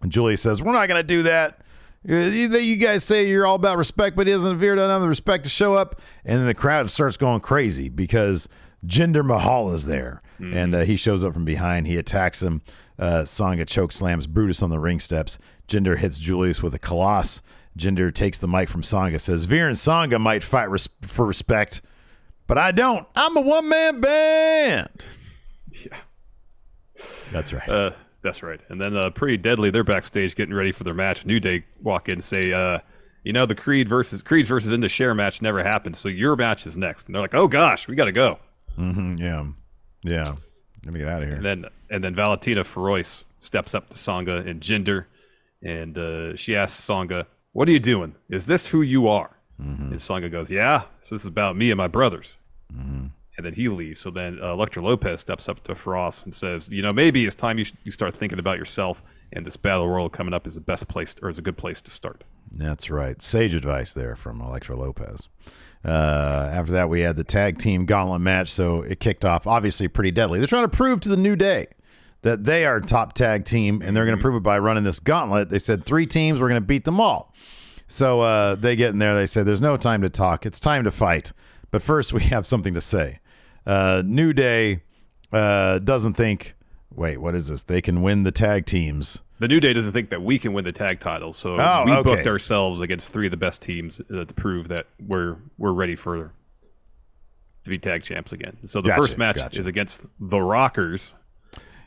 And Julie says, "We're not going to do that. You guys say you're all about respect, but Veer doesn't have the respect to show up." And then the crowd starts going crazy because Jinder Mahal is there. And he shows up from behind. He attacks him. Sangha choke slams Brutus on the ring steps. Jinder hits Julius with a Colossus. Jinder takes the mic from Sangha, says, "Veer and Sangha might fight for respect, but I don't. I'm a one-man band." Yeah. That's right. That's right. And then Pretty Deadly, they're backstage getting ready for their match. New Day walk in and say, the Creeds versus Indashare match never happened, so your match is next. And they're like, "Oh, gosh, we got to go." Yeah. Let me get out of here. And then Valentina Feroz steps up to Sangha and Jinder, and she asks Sangha, "What are you doing? Is this who you are?" And Sangha goes, "Yeah, so this is about me and my brothers." And then he leaves. So then Electra Lopez steps up to Feroz and says, "Maybe it's time you start thinking about yourself, and this battle royal coming up is the best place, or is a good place to start." That's right. Sage advice there from Electra Lopez. After that, we had the tag team gauntlet match. So it kicked off, obviously, Pretty Deadly. They're trying to prove to the New Day that they are top tag team, and they're going to prove it by running this gauntlet. They said 3 teams, we're going to beat them all. So they get in there. They say, "There's no time to talk. It's time to fight. But first, we have something to say." New Day doesn't think, wait, what is this? They can win the tag teams. The New Day doesn't think that we can win the tag titles. So booked ourselves against 3 of the best teams to prove that we're ready to be tag champs again. So the first match is against the Rockers.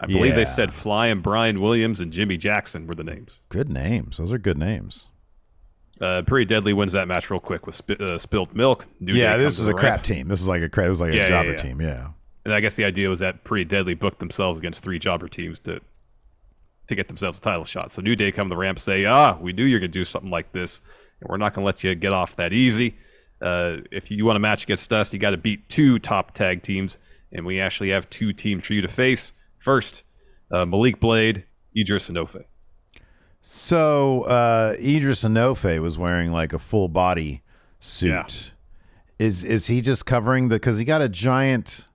I believe they said Fly and Brian Williams and Jimmy Jackson were the names. Good names. Those are good names. Pretty Deadly wins that match real quick with spilt milk. This is a crap team. This is like a jobber team. Yeah. And I guess the idea was that Pretty Deadly booked themselves against 3 jobber teams to get themselves a title shot. So New Day come to the ramp, say, "We knew you were going to do something like this, and we're not going to let you get off that easy. If you want a match against us, you got to beat 2 top tag teams, and we actually have 2 teams for you to face. First, Malik Blade, Idris Enofe." So Idris Enofe was wearing like a full body suit. Yeah. Is he just covering because he got a giant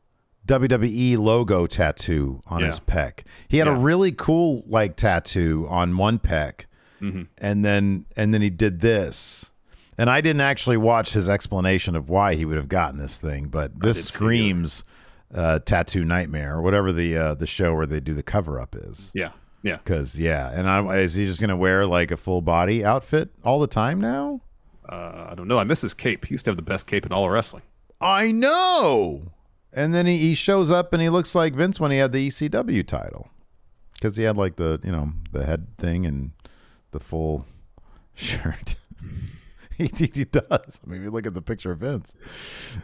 WWE logo tattoo on his pec. He had a really cool tattoo on one pec, and then he did this. And I didn't actually watch his explanation of why he would have gotten this thing, but this screams Tattoo Nightmare or whatever the show where they do the cover up is. Yeah. Yeah. Because, is he just going to wear like a full body outfit all the time now? I don't know. I miss his cape. He used to have the best cape in all of wrestling. I know. And then he shows up and he looks like Vince when he had the ECW title. Because he had like the head thing and the full shirt. he does. I mean, if you look at the picture of Vince.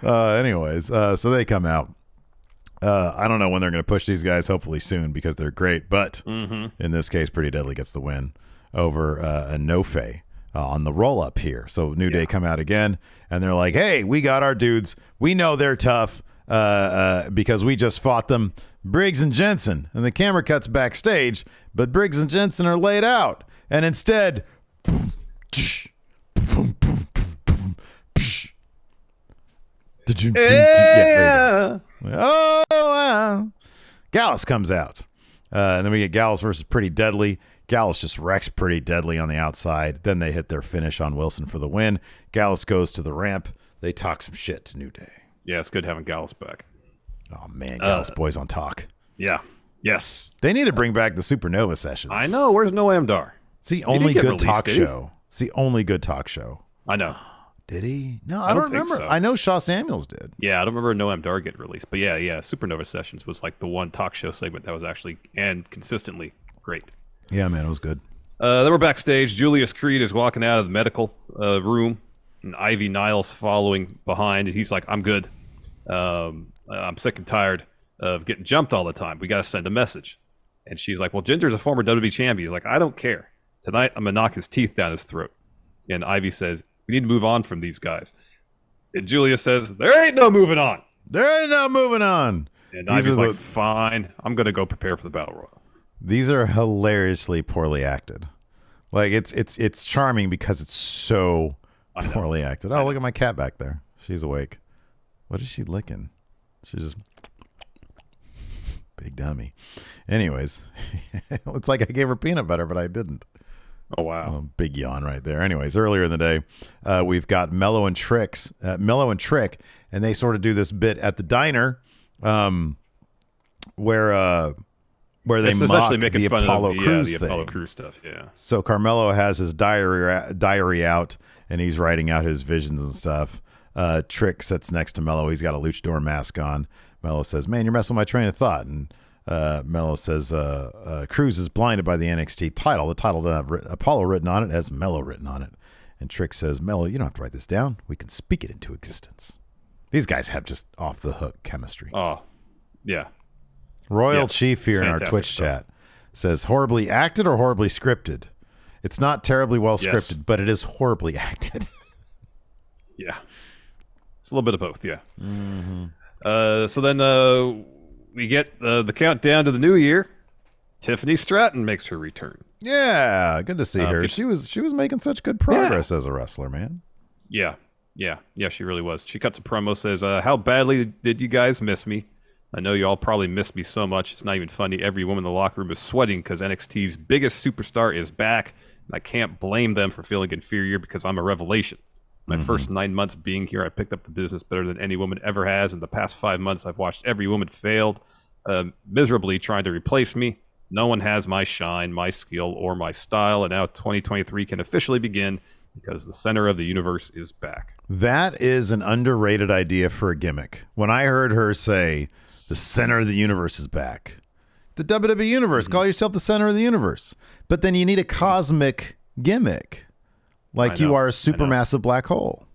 So they come out. I don't know when they're going to push these guys, hopefully soon because they're great. But in this case, Pretty Deadly gets the win over a Nofe on the roll-up here. So New Day come out again, and they're like, hey, we got our dudes. We know they're tough because we just fought them. Briggs and Jensen. And the camera cuts backstage, but Briggs and Jensen are laid out. And instead, boom, tsh, boom, boom, boom, boom, psh. Yeah. Oh, wow. Gallus comes out. And then we get Gallus versus Pretty Deadly. Gallus just wrecks Pretty Deadly on the outside. Then they hit their finish on Wilson for the win. Gallus goes to the ramp. They talk some shit to New Day. Yeah, it's good having Gallus back. Oh, man. Gallus boys on talk. Yeah. Yes. They need to bring back the Supernova sessions. I know. Where's Noam Dar? It's the only good talk show. It's the only good talk show. I know. Did he? No, I don't remember. So. I know Shaw Samuels did. Yeah, I don't remember Noam Dar getting released. But yeah, Supernova Sessions was like the one talk show segment that was actually and consistently great. Yeah, man, it was good. Then we're backstage. Julius Creed is walking out of the medical room, and Ivy Niles following behind. And he's like, I'm good. I'm sick and tired of getting jumped all the time. We got to send a message. And she's like, well, Ginger's a former WWE champion. He's like, I don't care. Tonight, I'm going to knock his teeth down his throat. And Ivy says, we need to move on from these guys. And Julius says, there ain't no moving on. There ain't no moving on. And Ivy's like, fine. I'm going to go prepare for the Battle Royal. These are hilariously poorly acted. Like, it's charming because it's so poorly acted. Oh, look at my cat back there. She's awake. What is she licking? She's just big dummy. Anyways, it's like I gave her peanut butter, but I didn't. Oh, wow. Big yawn right there. Anyways, earlier in the day, we've got Mello and Trick, and they sort of do this bit at the diner where they mock the Apollo Crews thing. The Apollo Crews stuff, yeah. So Carmelo has his diary out, and he's writing out his visions and stuff. Trick sits next to Mello. He's got a luchador mask on. Mello says, man, you're messing with my train of thought. And Mello says, Cruz is blinded by the NXT title. The title doesn't have Apollo written on it. It has Mello written on it. And Trick says, Mello, you don't have to write this down. We can speak it into existence. These guys have just off-the-hook chemistry. Oh, yeah. Royal Chief here in our Twitch chat says, horribly acted or horribly scripted? It's not terribly well scripted, but it is horribly acted. Yeah. It's a little bit of both, yeah. Mm-hmm. So then we get the countdown to the new year. Tiffany Stratton makes her return. Yeah, good to see her. She was making such good progress as a wrestler, man. Yeah, she really was. She cuts a promo, says, how badly did you guys miss me? I know you all probably missed me so much. It's not even funny. Every woman in the locker room is sweating because NXT's biggest superstar is back. And I can't blame them for feeling inferior because I'm a revelation. My first 9 months being here, I picked up the business better than any woman ever has. In the past 5 months, I've watched every woman failed miserably trying to replace me. No one has my shine, my skill, or my style. And now 2023 can officially begin because the center of the universe is back. That is an underrated idea for a gimmick. When I heard her say, the center of the universe is back. The WWE universe, call yourself the center of the universe. But then you need a cosmic gimmick. Like you are a supermassive black hole.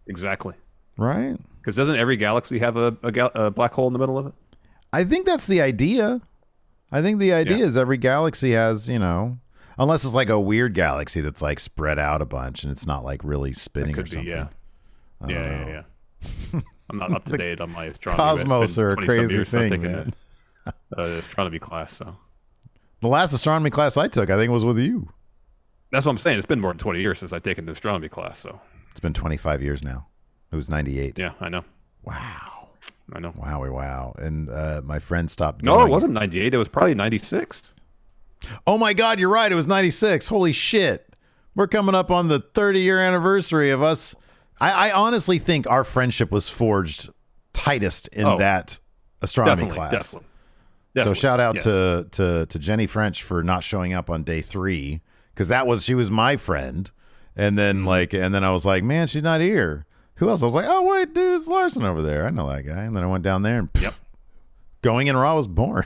Exactly. Right? Because doesn't every galaxy have a black hole in the middle of it? I think that's the idea. I think the idea is every galaxy has, unless it's like a weird galaxy that's like spread out a bunch and it's not like really spinning or something. Yeah. I'm not up to date on my astronomy. Cosmos are a crazy thing, man. Astronomy class, so. The last astronomy class I took, I think, was with you. That's what I'm saying. It's been more than 20 years since I've taken an astronomy class, so. It's been 25 years now. It was 98. Yeah, I know. Wow. I know. Wow. And my friend stopped going. No, it wasn't 98. It was probably 96. Oh, my God. You're right. It was 96. Holy shit. We're coming up on the 30-year anniversary of us. I honestly think our friendship was forged tightest in that astronomy class. Definitely. So shout out to Jenny French for not showing up on day 3, because she was my friend, and then I was like, man, she's not here. Who else? I was like, oh wait, dude, it's Larson over there. I know that guy. And then I went down there and Going in Raw was born.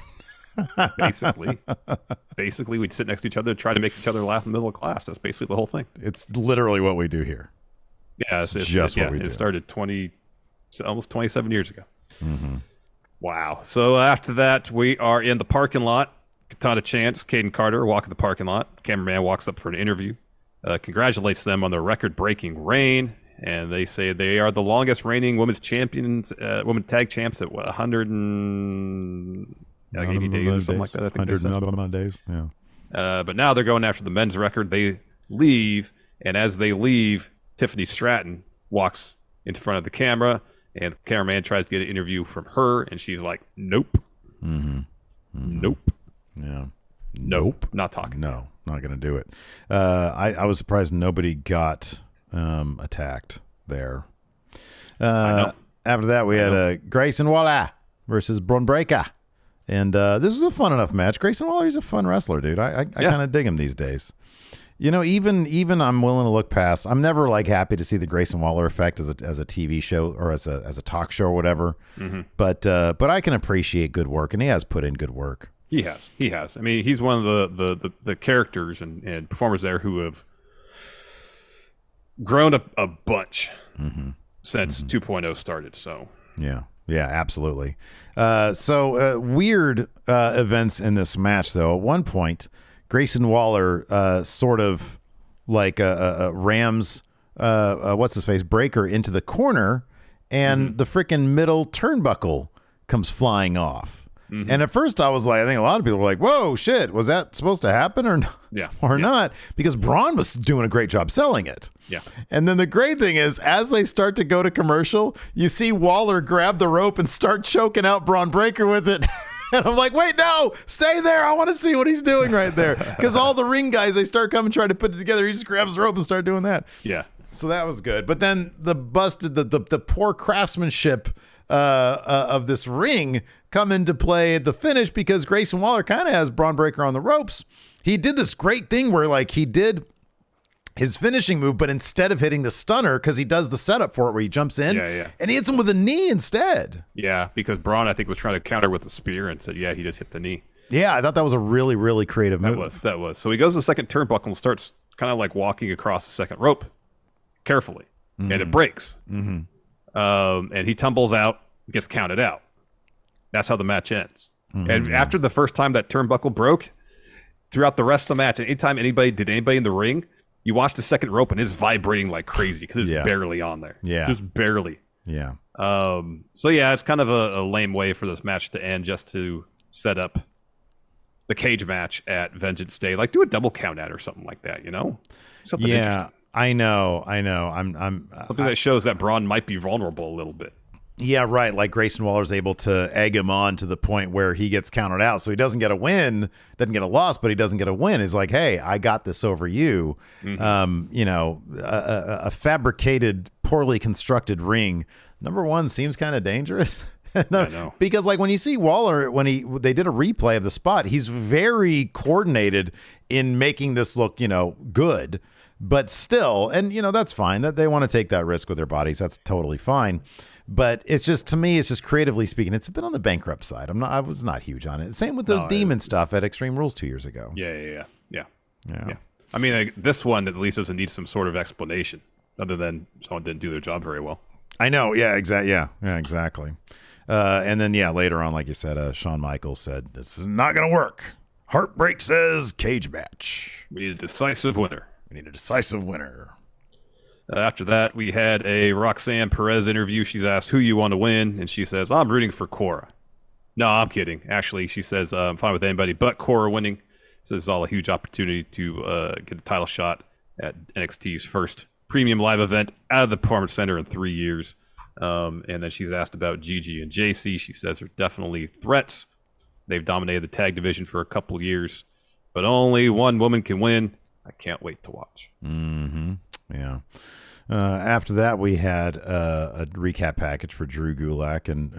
Basically, we'd sit next to each other, try to make each other laugh in the middle of class. That's basically the whole thing. It's literally what we do here. Yeah, it's just what we do. It started almost 27 years ago. Mm-hmm. Wow. So after that, we are in the parking lot. Katana Chance, Caden Carter walk in the parking lot. Cameraman walks up for an interview. Congratulates them on their record-breaking reign. And they say they are the longest reigning women's champions, women tag champs at 180 days or something like that. I think 100 days. Yeah. But now they're going after the men's record. They leave, and as they leave, Tiffany Stratton walks in front of the camera, and the cameraman tries to get an interview from her, and she's like, "Nope, nope, yeah, nope, not talking. No, not gonna do it." I was surprised nobody got attacked there. After that, we had Grayson Waller versus Braun Breaker, and this was a fun enough match. Grayson Waller, he's a fun wrestler, dude. I kind of dig him these days. You know, even I'm willing to look past. I'm never like happy to see the Grayson Waller effect as a TV show or as a talk show or whatever. Mm-hmm. But I can appreciate good work, and he has put in good work. He has. I mean, he's one of the characters and performers there who have grown a bunch since 2.0 started. So yeah, absolutely. Weird events in this match, though. At one point, Grayson Waller sort of like rams what's his face Breaker into the corner, and the freaking middle turnbuckle comes flying off. And at first I was like, I think a lot of people were like, whoa, shit, was that supposed to happen or not? Because Braun was doing a great job selling it. Yeah. And then the great thing is, as they start to go to commercial, you see Waller grab the rope and start choking out Braun Breaker with it. And I'm like, wait, no, stay there. I want to see what he's doing right there. Because all the ring guys, they start coming, trying to put it together. He just grabs the rope and start doing that. Yeah. So that was good. But then the poor craftsmanship of this ring come into play at the finish, because Grayson Waller kind of has Braun Breaker on the ropes. He did this great thing where like he did his finishing move, but instead of hitting the stunner, because he does the setup for it where he jumps in, and he hits him with a knee instead. Yeah, because Braun, I think, was trying to counter with the spear and said, he just hit the knee. Yeah, I thought that was a really, really creative move. That was. So he goes to the second turnbuckle and starts kind of like walking across the second rope carefully, and it breaks. And he tumbles out, gets counted out. That's how the match ends. And after the first time that turnbuckle broke, throughout the rest of the match, anytime anybody in the ring, you watch the second rope and it's vibrating like crazy because it's barely on there. Yeah. Just barely. Yeah. So it's kind of a lame way for this match to end, just to set up the cage match at Vengeance Day. Like, do a double count out or something like that, you know? Something interesting. I know. Something that shows that Braun might be vulnerable a little bit. Yeah, right. Like Grayson Waller's able to egg him on to the point where he gets counted out. So he doesn't get a win, doesn't get a loss, but he doesn't get a win. He's like, hey, I got this over you. A fabricated, poorly constructed ring, number one, seems kind of dangerous. No, because like when you see Waller, they did a replay of the spot, he's very coordinated in making this look, good, but still, and that's fine that they want to take that risk with their bodies. That's totally fine. But it's just, to me, it's just creatively speaking, it's a bit on the bankrupt side. I was not huge on it. Same with the Demon stuff at Extreme Rules 2 years ago. Yeah. I mean, this one at least doesn't need some sort of explanation, other than someone didn't do their job very well. I know. Yeah, exactly. Yeah, exactly. And then, later on, like you said, Shawn Michaels said, this is not going to work. Heartbreak says cage match. We need a decisive winner. After that, we had a Roxanne Perez interview. She's asked who you want to win, and she says, I'm rooting for Cora. No, I'm kidding. Actually, she says, I'm fine with anybody but Cora winning. So this is all a huge opportunity to get a title shot at NXT's first premium live event out of the Performance Center in 3 years. And then she's asked about Gigi and JC. She says they're definitely threats. They've dominated the tag division for a couple years, but only one woman can win. I can't wait to watch. Yeah. After that, we had a recap package for Drew Gulak, and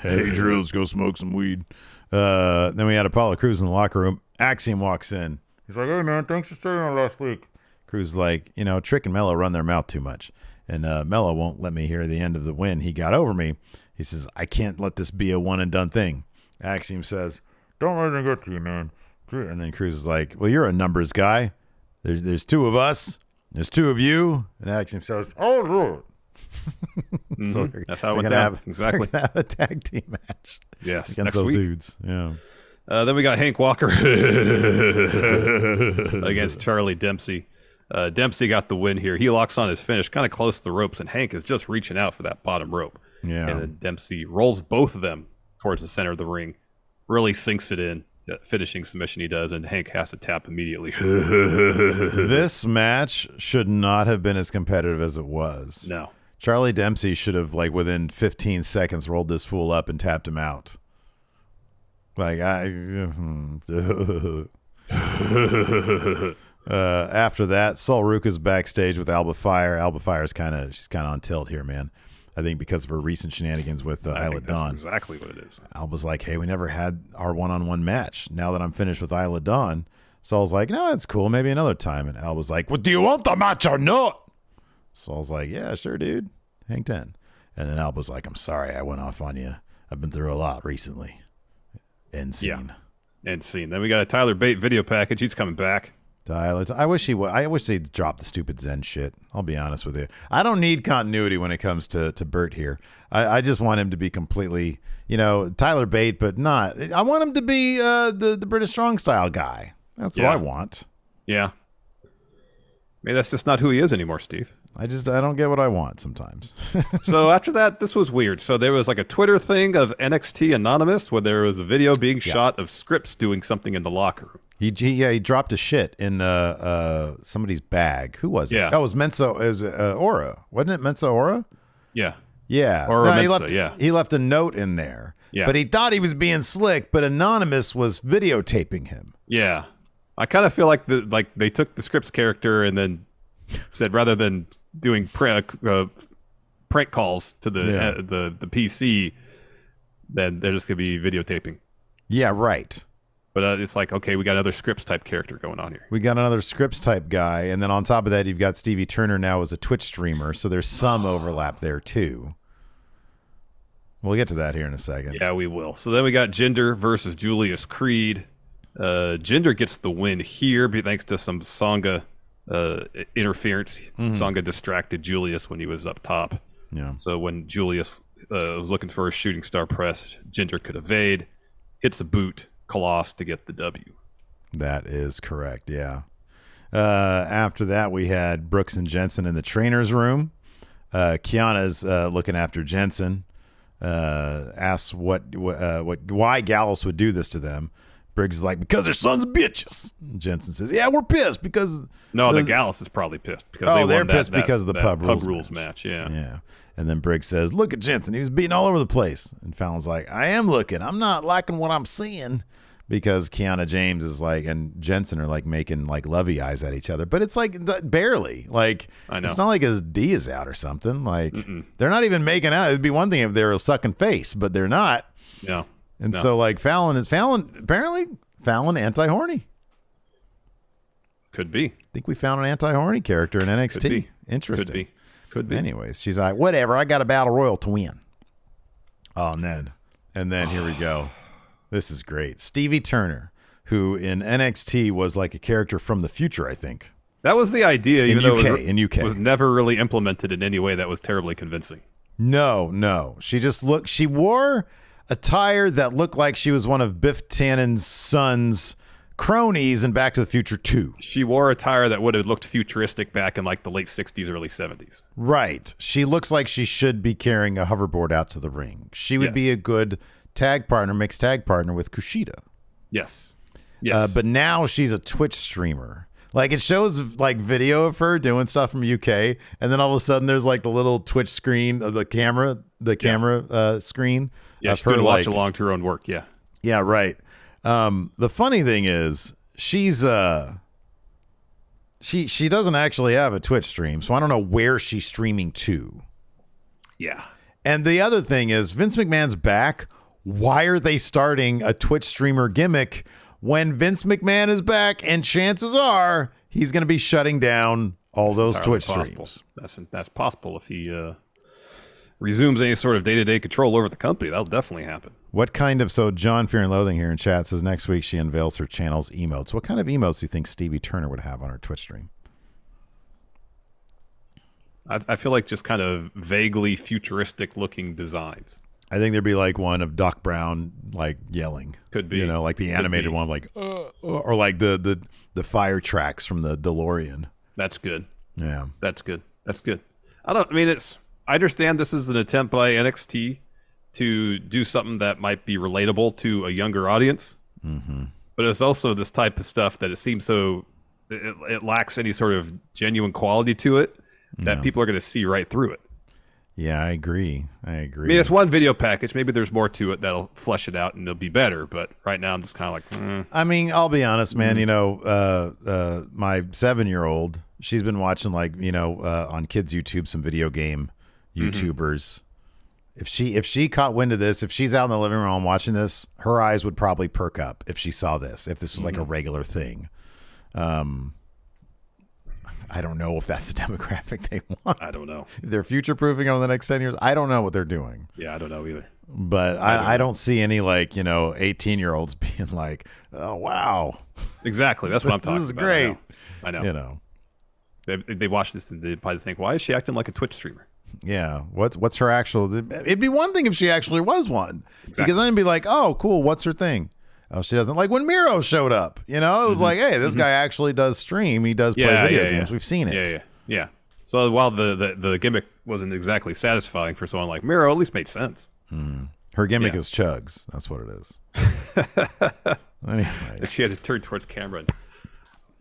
hey, Drew, let's go smoke some weed. Then we had Apollo Crews in the locker room. Axiom walks in. He's like, hey, man, thanks for staying on last week. Crews like, Trick and Mello run their mouth too much, and Mello won't let me hear the end of the win. He got over me. He says, I can't let this be a one-and-done thing. Axiom says, don't let it get to you, man. And then Crews is like, well, you're a numbers guy. There's two of us. There's two of you. And Axiom says, oh, Lord. So that's how it went down. Exactly. They're gonna have a tag team match. Yes, against those dudes. Yeah. Then we got Hank Walker against Charlie Dempsey. Dempsey got the win here. He locks on his finish, kind of close to the ropes, and Hank is just reaching out for that bottom rope. Yeah. And then Dempsey rolls both of them towards the center of the ring, really sinks it in. Finishing submission he does, and Hank has to tap immediately. This match should not have been as competitive as it was. No. Charlie Dempsey should have, within 15 seconds, rolled this fool up and tapped him out. After that, Sol Ruka's backstage with Alba Fire. Alba Fire's she's kind of on tilt here, man. I think because of her recent shenanigans with Isla Dawn. That's exactly what it is. Alba's like, hey, we never had our one-on-one match. Now that I'm finished with Isla Dawn. Saul's like, no, that's cool. Maybe another time. And Alba's like, well, do you want the match or not? Saul's like, yeah, sure, dude. Hang 10. And then Alba's like, I'm sorry I went off on you. I've been through a lot recently. End scene. Yeah. End scene. Then we got a Tyler Bate video package. He's coming back. I wish he would. I wish they'd drop the stupid Zen shit. I'll be honest with you. I don't need continuity when it comes to Bert here. I just want him to be completely, Tyler Bate, but not. I want him to be the British Strong Style guy. That's what I want. Yeah. Maybe that's just not who he is anymore, Steve. I don't get what I want sometimes. So after that, this was weird. So there was a Twitter thing of NXT Anonymous where there was a video being shot of Scripps doing something in the locker room. He dropped a shit in somebody's bag. Who was it? Yeah. That was Mensa. It was Aura. Wasn't it Mensa Aura? Yeah. Yeah. Or he left a note in there. Yeah. But he thought he was being slick, but Anonymous was videotaping him. Yeah. I kind of feel like they took the Scripps character and then said rather than doing prank calls to the PC, then they're just going to be videotaping. Yeah, right. But it's okay, we got another Scripps type character going on here. We got another Scripps type guy, and then on top of that, you've got Stevie Turner now as a Twitch streamer, so there's some overlap there too. We'll get to that here in a second. Yeah, we will. So then we got Jinder versus Julius Creed. Jinder gets the win here thanks to some Sangha interference. Sangha distracted Julius when he was up top. Yeah. So when Julius was looking for a shooting star press, Jinder could evade, hits a boot, Koloss to get the W. That is correct, yeah. After that, we had Brooks and Jensen in the trainer's room. Kiana's looking after Jensen. Asks why Gallus would do this to them. Briggs is like, because they're sons of bitches. Jensen says, yeah, we're pissed because... No, the Gallus is probably pissed. Because they're pissed because of the pub rules match. Yeah. Yeah. And then Briggs says, look at Jensen. He was beating all over the place. And Fallon's like, I am looking. I'm not liking what I'm seeing. Because Kiana James is and Jensen are making lovey eyes at each other. But it's barely. I know. It's not like his D is out or something. They're not even making out. It'd be one thing if they were sucking face, but they're not. No. And so Fallon apparently Fallon anti-horny. Could be. I think we found an anti-horny character in NXT. Could be. Interesting. Could be. Anyways, she's like, whatever, I got a battle royal to win. Oh, and then here we go. This is great. Stevie Turner, who in NXT was a character from the future, I think. That was the idea, in UK. Was never really implemented in any way that was terribly convincing. No. She wore attire that looked like she was one of Biff Tannen's son's cronies in Back to the Future 2. She wore attire that would have looked futuristic back in the late 60s, early 70s. Right. She looks like she should be carrying a hoverboard out to the ring. She would be a good mixed tag partner with Kushida. Yes. But now she's a Twitch streamer. It shows video of her doing stuff from UK, and then all of a sudden there's the little Twitch screen of the camera screen. Yeah, of she's her doing watch along to her own work. Yeah. Yeah, right. The funny thing is, she's she doesn't actually have a Twitch stream, so I don't know where she's streaming to. Yeah. And the other thing is Vince McMahon's back. Why are they starting a Twitch streamer gimmick when Vince McMahon is back? And chances are he's going to be shutting down all those Twitch streams. That's possible if he resumes any sort of day-to-day control over the company. That'll definitely happen. What kind of, so John Fear and Loathing here in chat says next week she unveils her channel's emotes. What kind of emotes do you think Stevie Turner would have on her Twitch stream? I feel like just kind of vaguely futuristic looking designs. I think there'd be like one of Doc Brown like yelling. Could be. You know, like the animated one, like or like the fire tracks from the DeLorean. That's good. Yeah. That's good. I understand this is an attempt by NXT to do something that might be relatable to a younger audience. Mm-hmm. But it's also this type of stuff that it seems so it lacks any sort of genuine quality to it that people are going to see right through it. Yeah, I agree. I mean, it's one video package. Maybe there's more to it that'll flesh it out and it'll be better. But right now, I'm just kind of like, I mean, I'll be honest, man. You know, my 7-year-old, she's been watching like, you know, on kids' YouTube, some video game YouTubers. If she caught wind of this, if she's out in the living room watching this, her eyes would probably perk up if she saw this, if this was like a regular thing. I don't know if that's the demographic they want. I don't know. If they're future-proofing over the next 10 years, I don't know what they're doing. Yeah, I don't know either. But I don't see any, like, you know, 18-year-olds being like, oh, wow. Exactly. That's what I'm talking about. This is great. I know. You know. They watch this and they probably think, why is she acting like a Twitch streamer? Yeah. What's her actual... It'd be one thing if she actually was one. Exactly. Because then it'd be like, oh, cool, what's her thing? Oh, she doesn't. Like when Miro showed up, you know, it was like, hey, this guy actually does stream. He does play video games. We've seen it. Yeah. So while the gimmick wasn't exactly satisfying for someone like Miro, at least made sense. Her gimmick is chugs. That's what it is. Anyway. She had to turn towards camera.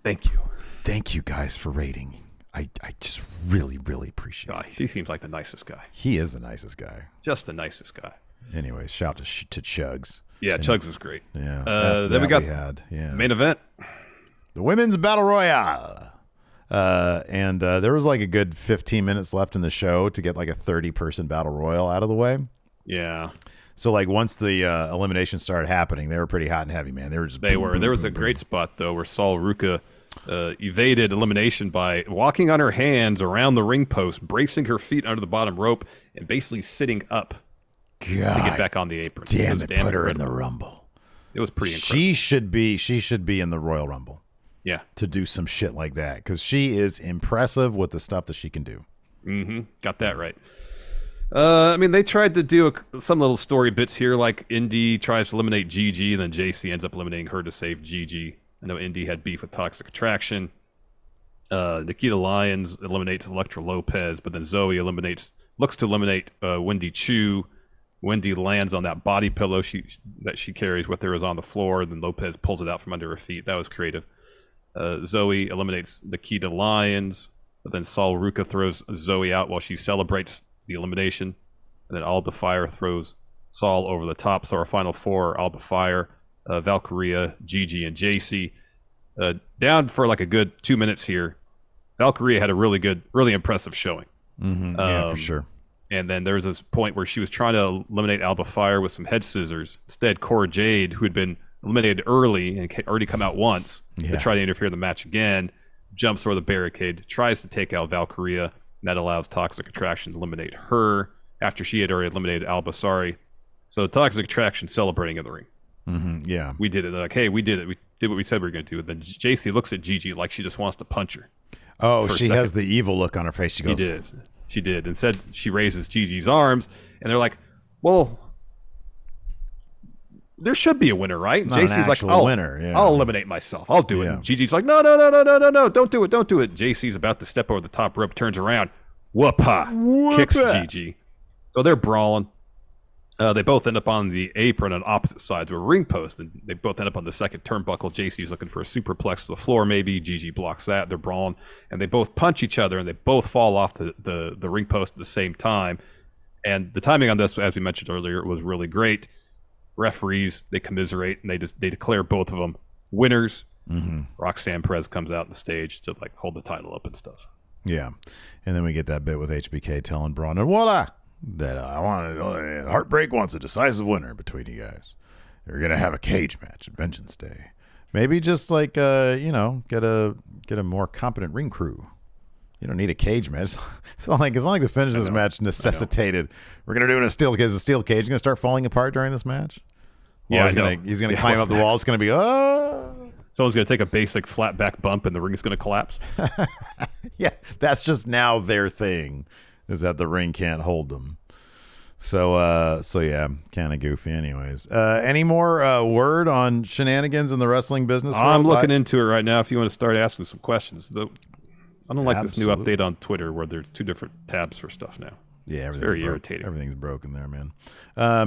Thank you. Thank you guys for rating. I just really, really appreciate it. He seems like the nicest guy. He is the nicest guy. Just the nicest guy. Anyway, shout to Chugs. Yeah, Chugs is great. Yeah. Then we got main event. The Women's Battle Royale. And there was like a good 15 minutes left in the show to get like a 30-person Battle Royal out of the way. Yeah. So like once the elimination started happening, they were pretty hot and heavy, man. They were just There was a great spot, though, where Sol Ruka evaded elimination by walking on her hands around the ring post, bracing her feet under the bottom rope, and basically sitting up to get back on the apron. Damn it, put her in the Rumble. It was pretty incredible. She should be in the Royal Rumble. Yeah. To do some shit like that, because she is impressive with the stuff that she can do. Got that right. I mean, they tried to do some little story bits here, like Indy tries to eliminate Gigi, and then JC ends up eliminating her to save Gigi. I know Indy had beef with Toxic Attraction. Nikita Lyons eliminates Elektra Lopez, but then Zoe looks to eliminate Wendy Chu. Wendy lands on that body pillow that she carries with her is on the floor. Then Lopez pulls it out from under her feet. That was creative. Zoe eliminates Nikita Lyons, but then Sol Ruka throws Zoe out while she celebrates the elimination. And then Alba Fire throws Sol over the top. So our final four are Alba Fire, Valkyria, Gigi, and JC. Down for like a good 2 minutes here. Valkyria had a really impressive showing. Yeah, for sure. And then there was this point where she was trying to eliminate Alba Fire with some head scissors. Instead, Cora Jade, who had been eliminated early and already come out once to try to interfere in the match again, jumps over the barricade, tries to take out Valkyria, and that allows Toxic Attraction to eliminate her after she had already eliminated Alba. So Toxic Attraction celebrating in the ring. Yeah. We did it. Like, hey, we did it. We did what we said we were going to do. And then JC looks at Gigi like she just wants to punch her. Oh, she has the evil look on her face. She goes... She did. Instead, she raises Gigi's arms, and they're like, well, there should be a winner, right? And JC's like, I'll eliminate myself. I'll do it. And Gigi's like, no, don't do it. JC's about to step over the top rope, turns around, kicks Gigi. So they're brawling. They both end up on the apron on opposite sides of a ring post, and they both end up on the second turnbuckle. JC's looking for a superplex to the floor, maybe. Gigi blocks that. They're brawling, and they both punch each other, and they both fall off the ring post at the same time. And the timing on this, as we mentioned earlier, was really great. Referees, they commiserate, and they declare both of them winners. Roxanne Perez comes out on the stage to like hold the title up and stuff. Yeah. And then we get that bit with HBK telling Braun and voila, that I want Heartbreak wants a decisive winner between you guys. You're going to have a cage match at Vengeance Day. Maybe just like, get a more competent ring crew. You don't need a cage match. It's not like the finish of this match necessitated. We're going to do it in a steel cage. The steel cage is going to start falling apart during this match. Yeah, he's going to climb up the wall. It's going to be, Someone's going to take a basic flat back bump and the ring is going to collapse. Yeah, that's just now their thing, is that the ring can't hold them. So yeah, kind of goofy anyways. Any more word on shenanigans in the wrestling business? I'm looking into it right now if you want to start asking some questions. I don't like this new update on Twitter where there's 2 different tabs for stuff now. Yeah, it's very irritating. Everything's broken there, man.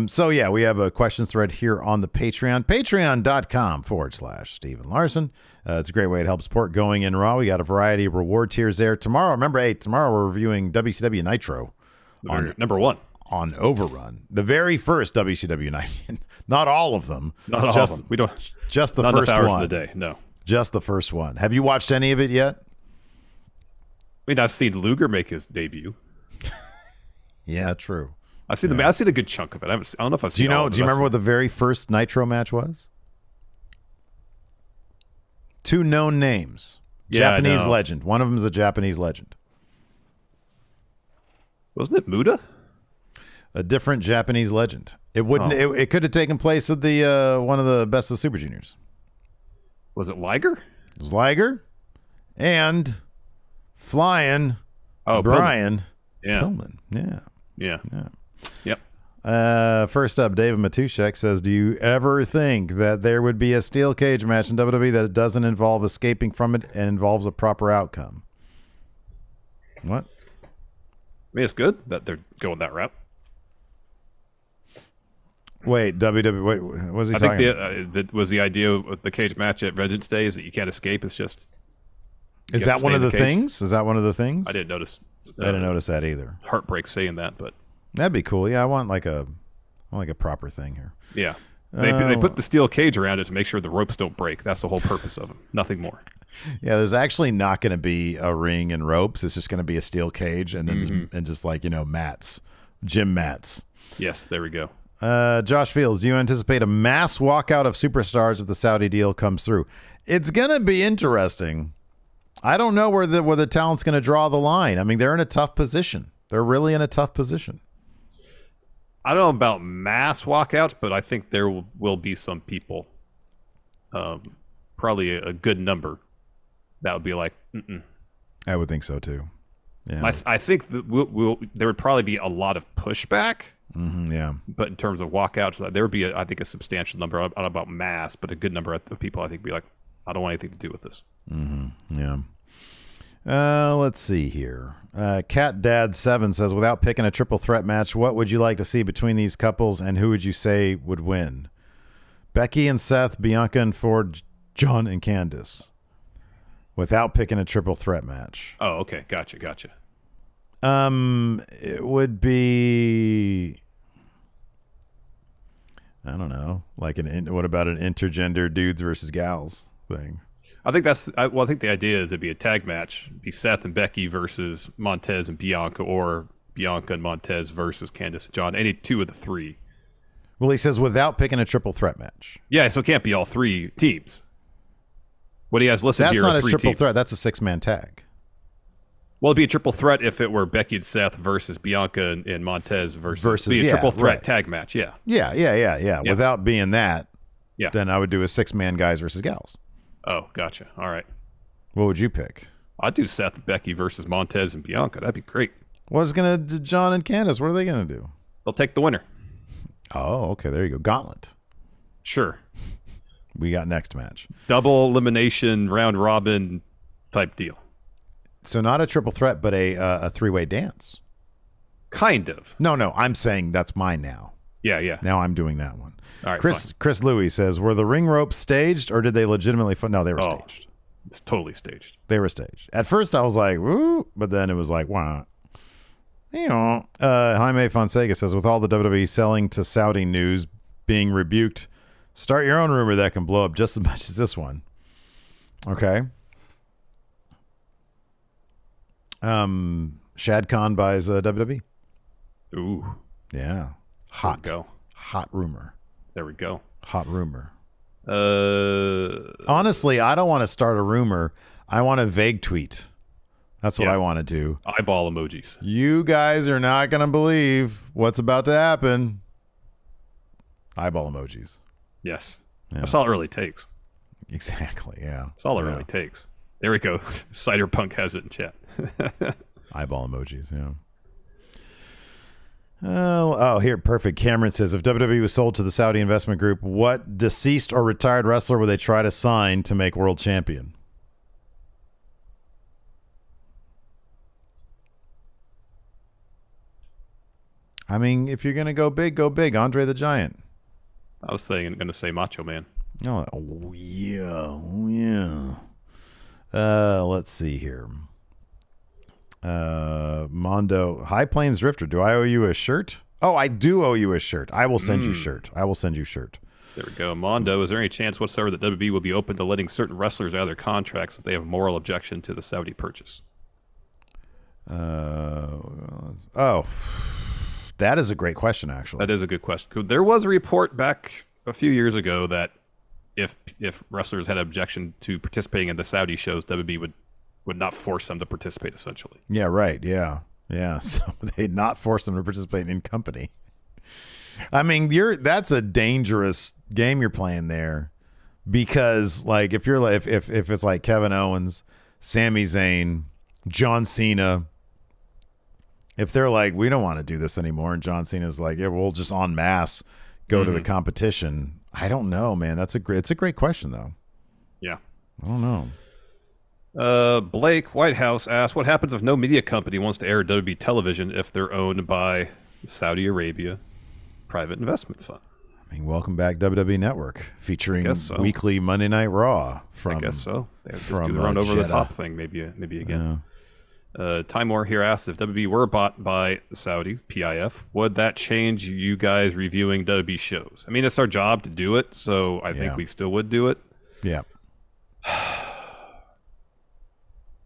So yeah, we have a questions thread here on the Patreon, patreon.com/Stephen Larson. It's a great way to help support Going In Raw. We got a variety of reward tiers there. Tomorrow we're reviewing WCW Nitro on number 1 on Overrun, the very first WCW Nitro. Not all of them. Not all of them. We don't. Just the first one. Of the day. No. Just the first one. Have you watched any of it yet? I mean, I've seen Luger make his debut. Yeah, true. I've seen I've seen a good chunk of it. I don't know if I've seen. Do you remember what the very first Nitro match was? 2 known names. Yeah, Japanese legend. One of them is a Japanese legend. Wasn't it Muda? A different Japanese legend. It wouldn't. It could have taken place at the one of the Best of Super Juniors. Was it Liger? It was Liger, and Flying Brian Pillman. Yeah. Yep. First up, David Matushek says, do you ever think that there would be a steel cage match in WWE that doesn't involve escaping from it and involves a proper outcome? What? I mean, it's good that they're going that route. Wait, WWE, what was he talking about? That was the idea with the cage match at Vengeance Day, is that you can't escape. It's just... Is that one of the things? Is that one of the things? I didn't notice. I didn't notice that either. Heartbreak saying that, but... That'd be cool. Yeah, I want like a proper thing here. Yeah. They put the steel cage around it to make sure the ropes don't break. That's the whole purpose of them. Nothing more. Yeah, there's actually not going to be a ring and ropes. It's just going to be a steel cage and then just like, mats, gym mats. Yes, there we go. Josh Fields, do you anticipate a mass walkout of superstars if the Saudi deal comes through? It's going to be interesting. I don't know where the talent's going to draw the line. I mean, they're in a tough position. They're really in a tough position. I don't know about mass walkouts, but I think there will be some people, probably a good number, that would be like, mm-mm. I would think so too. Yeah. I think that there would probably be a lot of pushback. Yeah. But in terms of walkouts, there would be, I think, a substantial number. I don't know about mass, but a good number of people, I think, would be like, I don't want anything to do with this. Yeah. Let's see here. Cat Dad 7 says, without picking a triple threat match, what would you like to see between these couples, and who would you say would win? Becky and Seth, Bianca and Ford, John and Candice. Without picking a triple threat match. Oh, okay. Gotcha. It would be, I don't know, like what about an intergender dudes versus gals thing? I think I think the idea is it'd be a tag match. It'd be Seth and Becky versus Montez and Bianca, or Bianca and Montez versus Candice and John. Any 2 of the 3. Well, he says without picking a triple threat match. Yeah, so it can't be all 3 teams. What he has listed That's here not are a 3 triple teams. threat. That's a 6-man tag. Well, it'd be a triple threat if it were Becky and Seth versus Bianca and Montez versus be a triple threat tag match. Yeah. Yeah. Without being that, then I would do a 6-man guys versus gals. Oh, gotcha. All right. What would you pick? I'd do Seth, Becky versus Montez and Bianca. That'd be great. What's going to do John and Candice? What are they going to do? They'll take the winner. Oh, okay. There you go. Gauntlet. Sure. We got next match. Double elimination, round robin type deal. So not a triple threat, but a 3-way dance. Kind of. No. I'm saying that's mine now. Yeah. Now I'm doing that one. All right, Chris Louis says, were the ring ropes staged or did they legitimately... No, they were staged. It's totally staged. They were staged. At first I was like, woo, but then it was like, wow. Jaime Fonseca says, with all the WWE selling to Saudi news being rebuked, start your own rumor that can blow up just as much as this one. Okay. Shad Khan buys WWE. Ooh. Yeah. Hot. There we go. Hot rumor. There we go. Hot rumor. Honestly, I don't want to start a rumor. I want a vague tweet. That's what I want to do. Eyeball emojis. You guys are not going to believe what's about to happen. Eyeball emojis. Yes. Yeah. That's all it really takes. Exactly, yeah. That's all it really takes. There we go. Ciderpunk has it in chat. Eyeball emojis, yeah. Oh, here, perfect. Cameron says, if WWE was sold to the Saudi investment group, what deceased or retired wrestler would they try to sign to make world champion? I mean, if you're going to go big, go big. Andre the Giant. I was going to say Macho Man. Oh, yeah. Let's see here. Mondo, High Plains Drifter. Do I owe you a shirt? Oh, I do owe you a shirt. I will send you shirt. I will send you shirt. There we go. Mondo, is there any chance whatsoever that WWE will be open to letting certain wrestlers out of their contracts if they have a moral objection to the Saudi purchase? That is a great question, actually. That is a good question. There was a report back a few years ago that if wrestlers had an objection to participating in the Saudi shows, WWE would not force them to participate, essentially. Yeah, right. Yeah. So they'd not force them to participate in company. I mean, that's a dangerous game you're playing there, because like if it's like Kevin Owens, Sami Zayn, John Cena, if they're like, we don't want to do this anymore, and John Cena's like, yeah, we'll just en masse go to the competition. I don't know, man. It's a great question, though. Yeah. I don't know. Blake Whitehouse asked, what happens if no media company wants to air WWE television if they're owned by Saudi Arabia private investment fund? I mean, welcome back WWE Network, featuring weekly Monday Night Raw. I guess so. They just do the run over the top thing, maybe again. Timor here asks, if WWE were bought by Saudi PIF, would that change you guys reviewing WWE shows? I mean, it's our job to do it, so I think we still would do it. Yeah.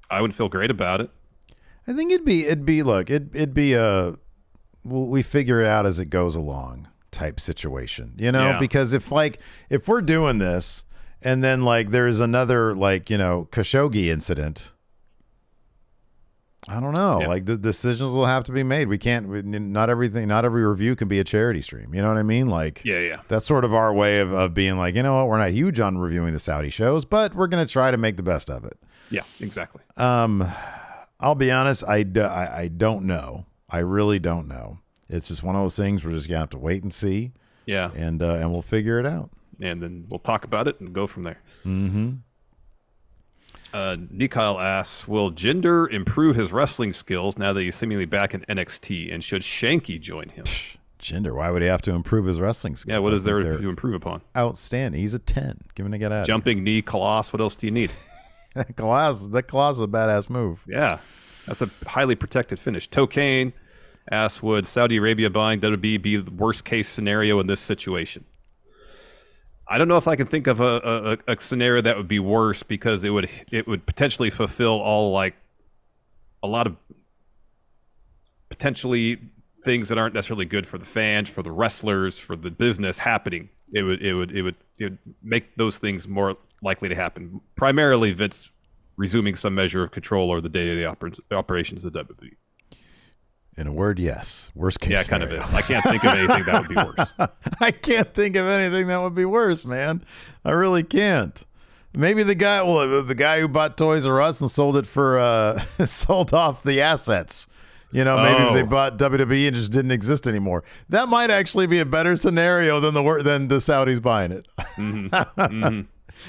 I would feel great about it. I think it'd be we figure it out as it goes along type situation, because if we're doing this and then like there's another Khashoggi incident, I don't know. Yeah. Like the decisions will have to be made. Not every review can be a charity stream. You know what I mean? Like, yeah. That's sort of our way of being like, you know what? We're not huge on reviewing the Saudi shows, but we're going to try to make the best of it. Yeah, exactly. I'll be honest. I don't know. I really don't know. It's just one of those things we're just going to have to wait and see. Yeah. And we'll figure it out. And then we'll talk about it and go from there. Mm-hmm. Nikyle asks, will Jinder improve his wrestling skills now that he's seemingly back in NXT, and should Shanky join him? Jinder, why would he have to improve his wrestling skills? Yeah, what is there to improve upon? Outstanding. He's a 10. Give him a get at Jumping knee, Colossus. What else do you need? That Colossus is a badass move. Yeah, that's a highly protected finish. Tokane asks, would Saudi Arabia buying WWE be the worst case scenario in this situation? I don't know if I can think of a scenario that would be worse, because it would potentially fulfill a lot of potentially things that aren't necessarily good for the fans, for the wrestlers, for the business happening. It would make those things more likely to happen. Primarily, Vince resuming some measure of control over the day-to-day operations of WWE. In a word, yes. Worst case scenario. Kind of is. I can't think of anything that would be worse. I can't think of anything that would be worse, man. I really can't. Maybe the guy who bought Toys R Us and sold it for sold off the assets. Maybe if they bought WWE and just didn't exist anymore. That might actually be a better scenario than the Saudis buying it. Mm-hmm.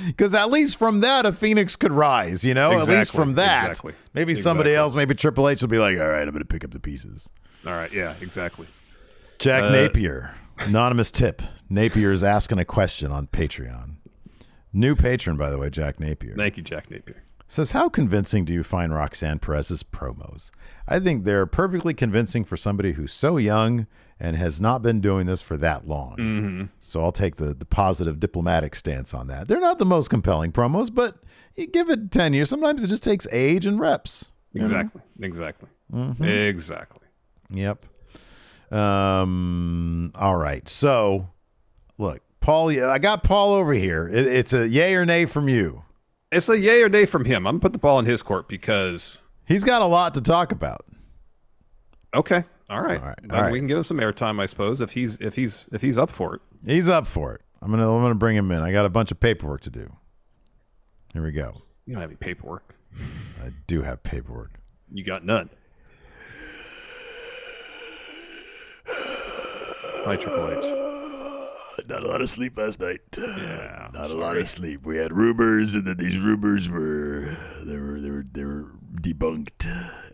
Because at least from that, a phoenix could rise, Exactly. At least from that. Maybe somebody else, maybe Triple H will be like, all right, I'm going to pick up the pieces. All right, yeah, exactly. Jack Napier, anonymous tip. Napier is asking a question on Patreon. New patron, by the way, Jack Napier. Thank you, Jack Napier. Says, how convincing do you find Roxanne Perez's promos? I think they're perfectly convincing for somebody who's so young and has not been doing this for that long. Mm-hmm. So I'll take the positive diplomatic stance on that. They're not the most compelling promos, but you give it 10 years. Sometimes it just takes age and reps. Exactly. Mm-hmm. Exactly. Yep. All right. So, look, Paul, I got Paul over here. It's a yay or nay from you. It's a yay or nay from him. I'm gonna put the ball in his court because he's got a lot to talk about. Okay. All right. All right. We can give him some airtime, I suppose, if he's up for it. He's up for it. I'm gonna bring him in. I got a bunch of paperwork to do. Here we go. You don't have any paperwork. I do have paperwork. You got none. Hi, Triple H. Not a lot of sleep last night. Yeah, not a lot of sleep. We had rumors, and then these rumors were debunked.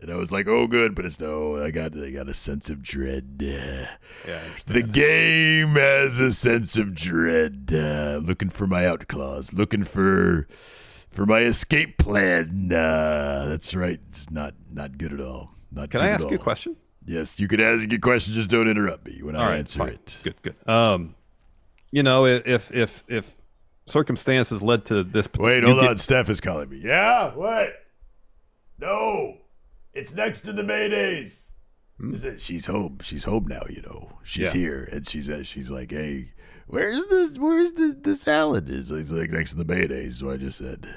And I was like, "Oh, good," but it's no. I got a sense of dread. Yeah, I understand. The game has a sense of dread. Looking for my out clause. Looking for my escape plan. That's right. It's not good at all. Can I ask you a question? Yes, you can ask your question. Just don't interrupt me when I answer fine. it. Good. If circumstances led to this. Wait, hold on. Steph is calling me. Yeah, what? No, it's next to the Maydays. She's home. She's home now. She's here, and she's like, "Hey, where's the salad?" It's like next to the Maydays. So I just said,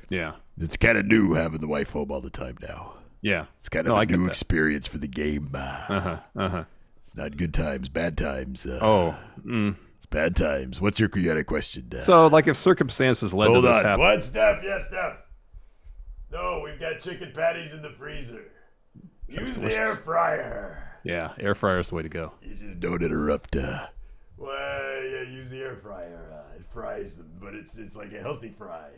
"Yeah, it's kind of new having the wife home all the time now." Yeah, it's kind of a new experience for the game. It's not good times, bad times. It's bad times. What's your creative question? So, like, if circumstances led to this happen. What, Steph? Yes, Steph. No, we've got chicken patties in the freezer. Use the air fryer. Yeah, air fryer is the way to go. You just don't interrupt. Well, yeah, use the air fryer. It fries them, but it's like a healthy fry.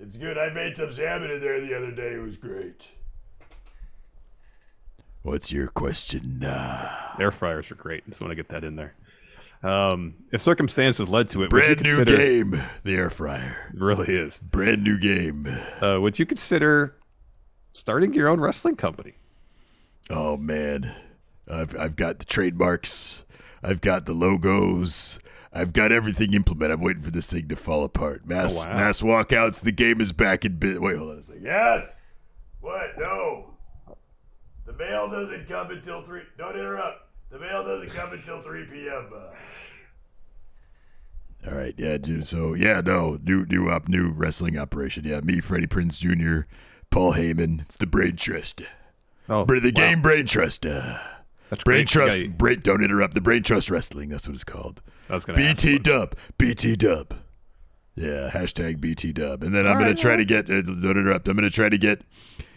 It's good. I made some salmon in there the other day. It was great. What's your question? Air fryers are great. Just want to get that in there. If circumstances led to it, brand new game, the air fryer. It really is. Brand new game. Would you consider starting your own wrestling company? Oh, man. I've got the trademarks. I've got the logos. I've got everything implemented. I'm waiting for this thing to fall apart. Mass walkouts. The game is back in bit. Wait, hold on a second. Yes. What? No. The mail doesn't come until 3. Don't interrupt. The mail doesn't come until 3 p.m. All right. Yeah, dude. So, yeah, no. New wrestling operation. Yeah, me, Freddie Prinze Jr., Paul Heyman. It's the Brain Trust. Oh, Game Brain Trust. That's Brain great. Trust. Don't interrupt. The Brain Trust Wrestling. That's what it's called. I was gonna BT Dub. BT Dub. Yeah, hashtag BT Dub. And then I'm going to try to get, don't interrupt. I'm going to try to get,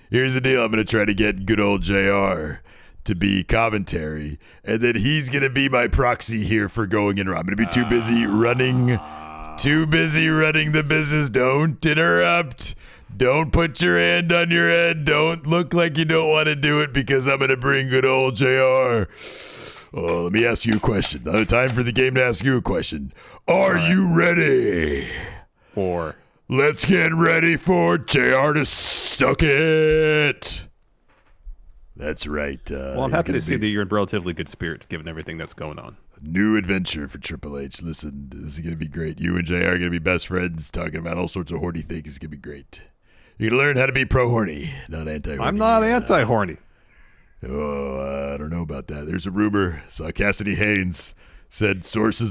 here's the deal. I'm going to try to get good old JR to be commentary. And then he's going to be my proxy here for going in. I'm going to be too busy running the business. Don't interrupt. Don't put your hand on your head. Don't look like you don't want to do it because I'm going to bring good old JR. Oh, let me ask you a question. Time for the game to ask you a question. Are you ready? Let's get ready for JR to suck it. That's right. Well, I'm happy to see that you're in relatively good spirits given everything that's going on. New adventure for Triple H. Listen, this is going to be great. You and JR are going to be best friends talking about all sorts of horny things. It's going to be great. You're going to learn how to be pro-horny, not anti-horny. I'm not anti-horny. I don't know about that. There's a rumor. Saw Cassidy Haynes said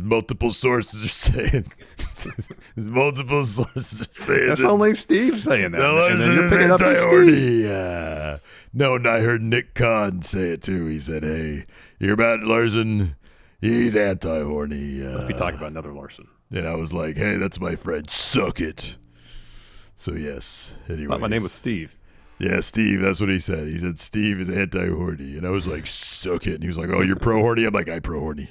multiple sources are saying. Multiple sources are saying. That's only Steve saying that. Larson is anti-horny. No, and I heard Nick Khan say it too. He said, hey, you hear about Larson? He's anti-horny. Must be talking about another Larson. And I was like, hey, that's my friend. Suck it. So, yes. Anyway. My name was Steve. Yeah, Steve. That's what he said. He said Steve is anti-horny. And I was like, suck it. And he was like, oh, you're pro-horny? I'm like, I'm pro-horny.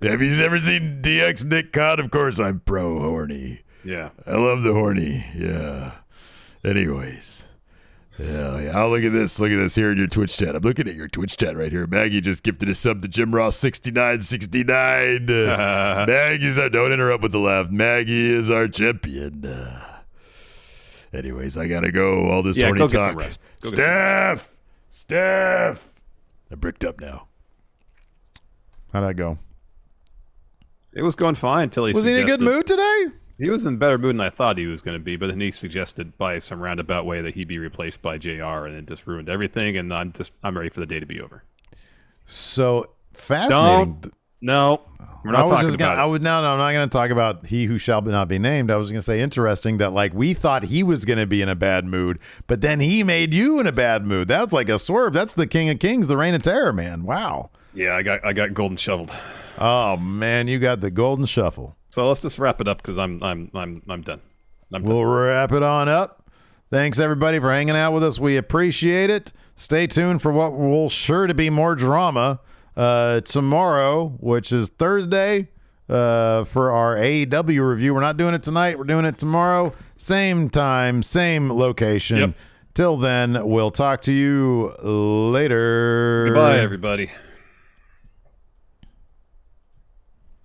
Have you ever seen DX Nick Khan? Of course I'm pro-horny. Yeah. I love the horny. Yeah. Anyways. Yeah. Oh, look at this. Look at this here in your Twitch chat. I'm looking at your Twitch chat right here. Maggie just gifted a sub to Jim Ross 6969. Maggie's our, don't interrupt with the laugh. Maggie is our champion. Anyways, I gotta go. All this Yeah, horny go get some talk. rest. Go get some Steph. I'm bricked up now. How'd that go? It was going fine until he Was he in a good mood today? He was in better mood than I thought he was going to be, but then he suggested by some roundabout way that he be replaced by JR, and it just ruined everything. And I'm ready for the day to be over. So fascinating. No, we're not talking about it. No, I'm not going to talk about he who shall not be named. I was going to say interesting that like we thought he was going to be in a bad mood, but then he made you in a bad mood. That's like a swerve. That's the King of Kings, the Reign of Terror, man. Wow. Yeah, I got golden shoveled. Oh man, you got the golden shuffle. So let's just wrap it up because I'm done. We'll wrap it on up. Thanks everybody for hanging out with us. We appreciate it. Stay tuned for what will sure to be more drama tomorrow, which is Thursday, for our AEW review. We're not doing it tonight. We're doing it tomorrow. Same time, same location. Yep. Till then, we'll talk to you later. Goodbye, everybody.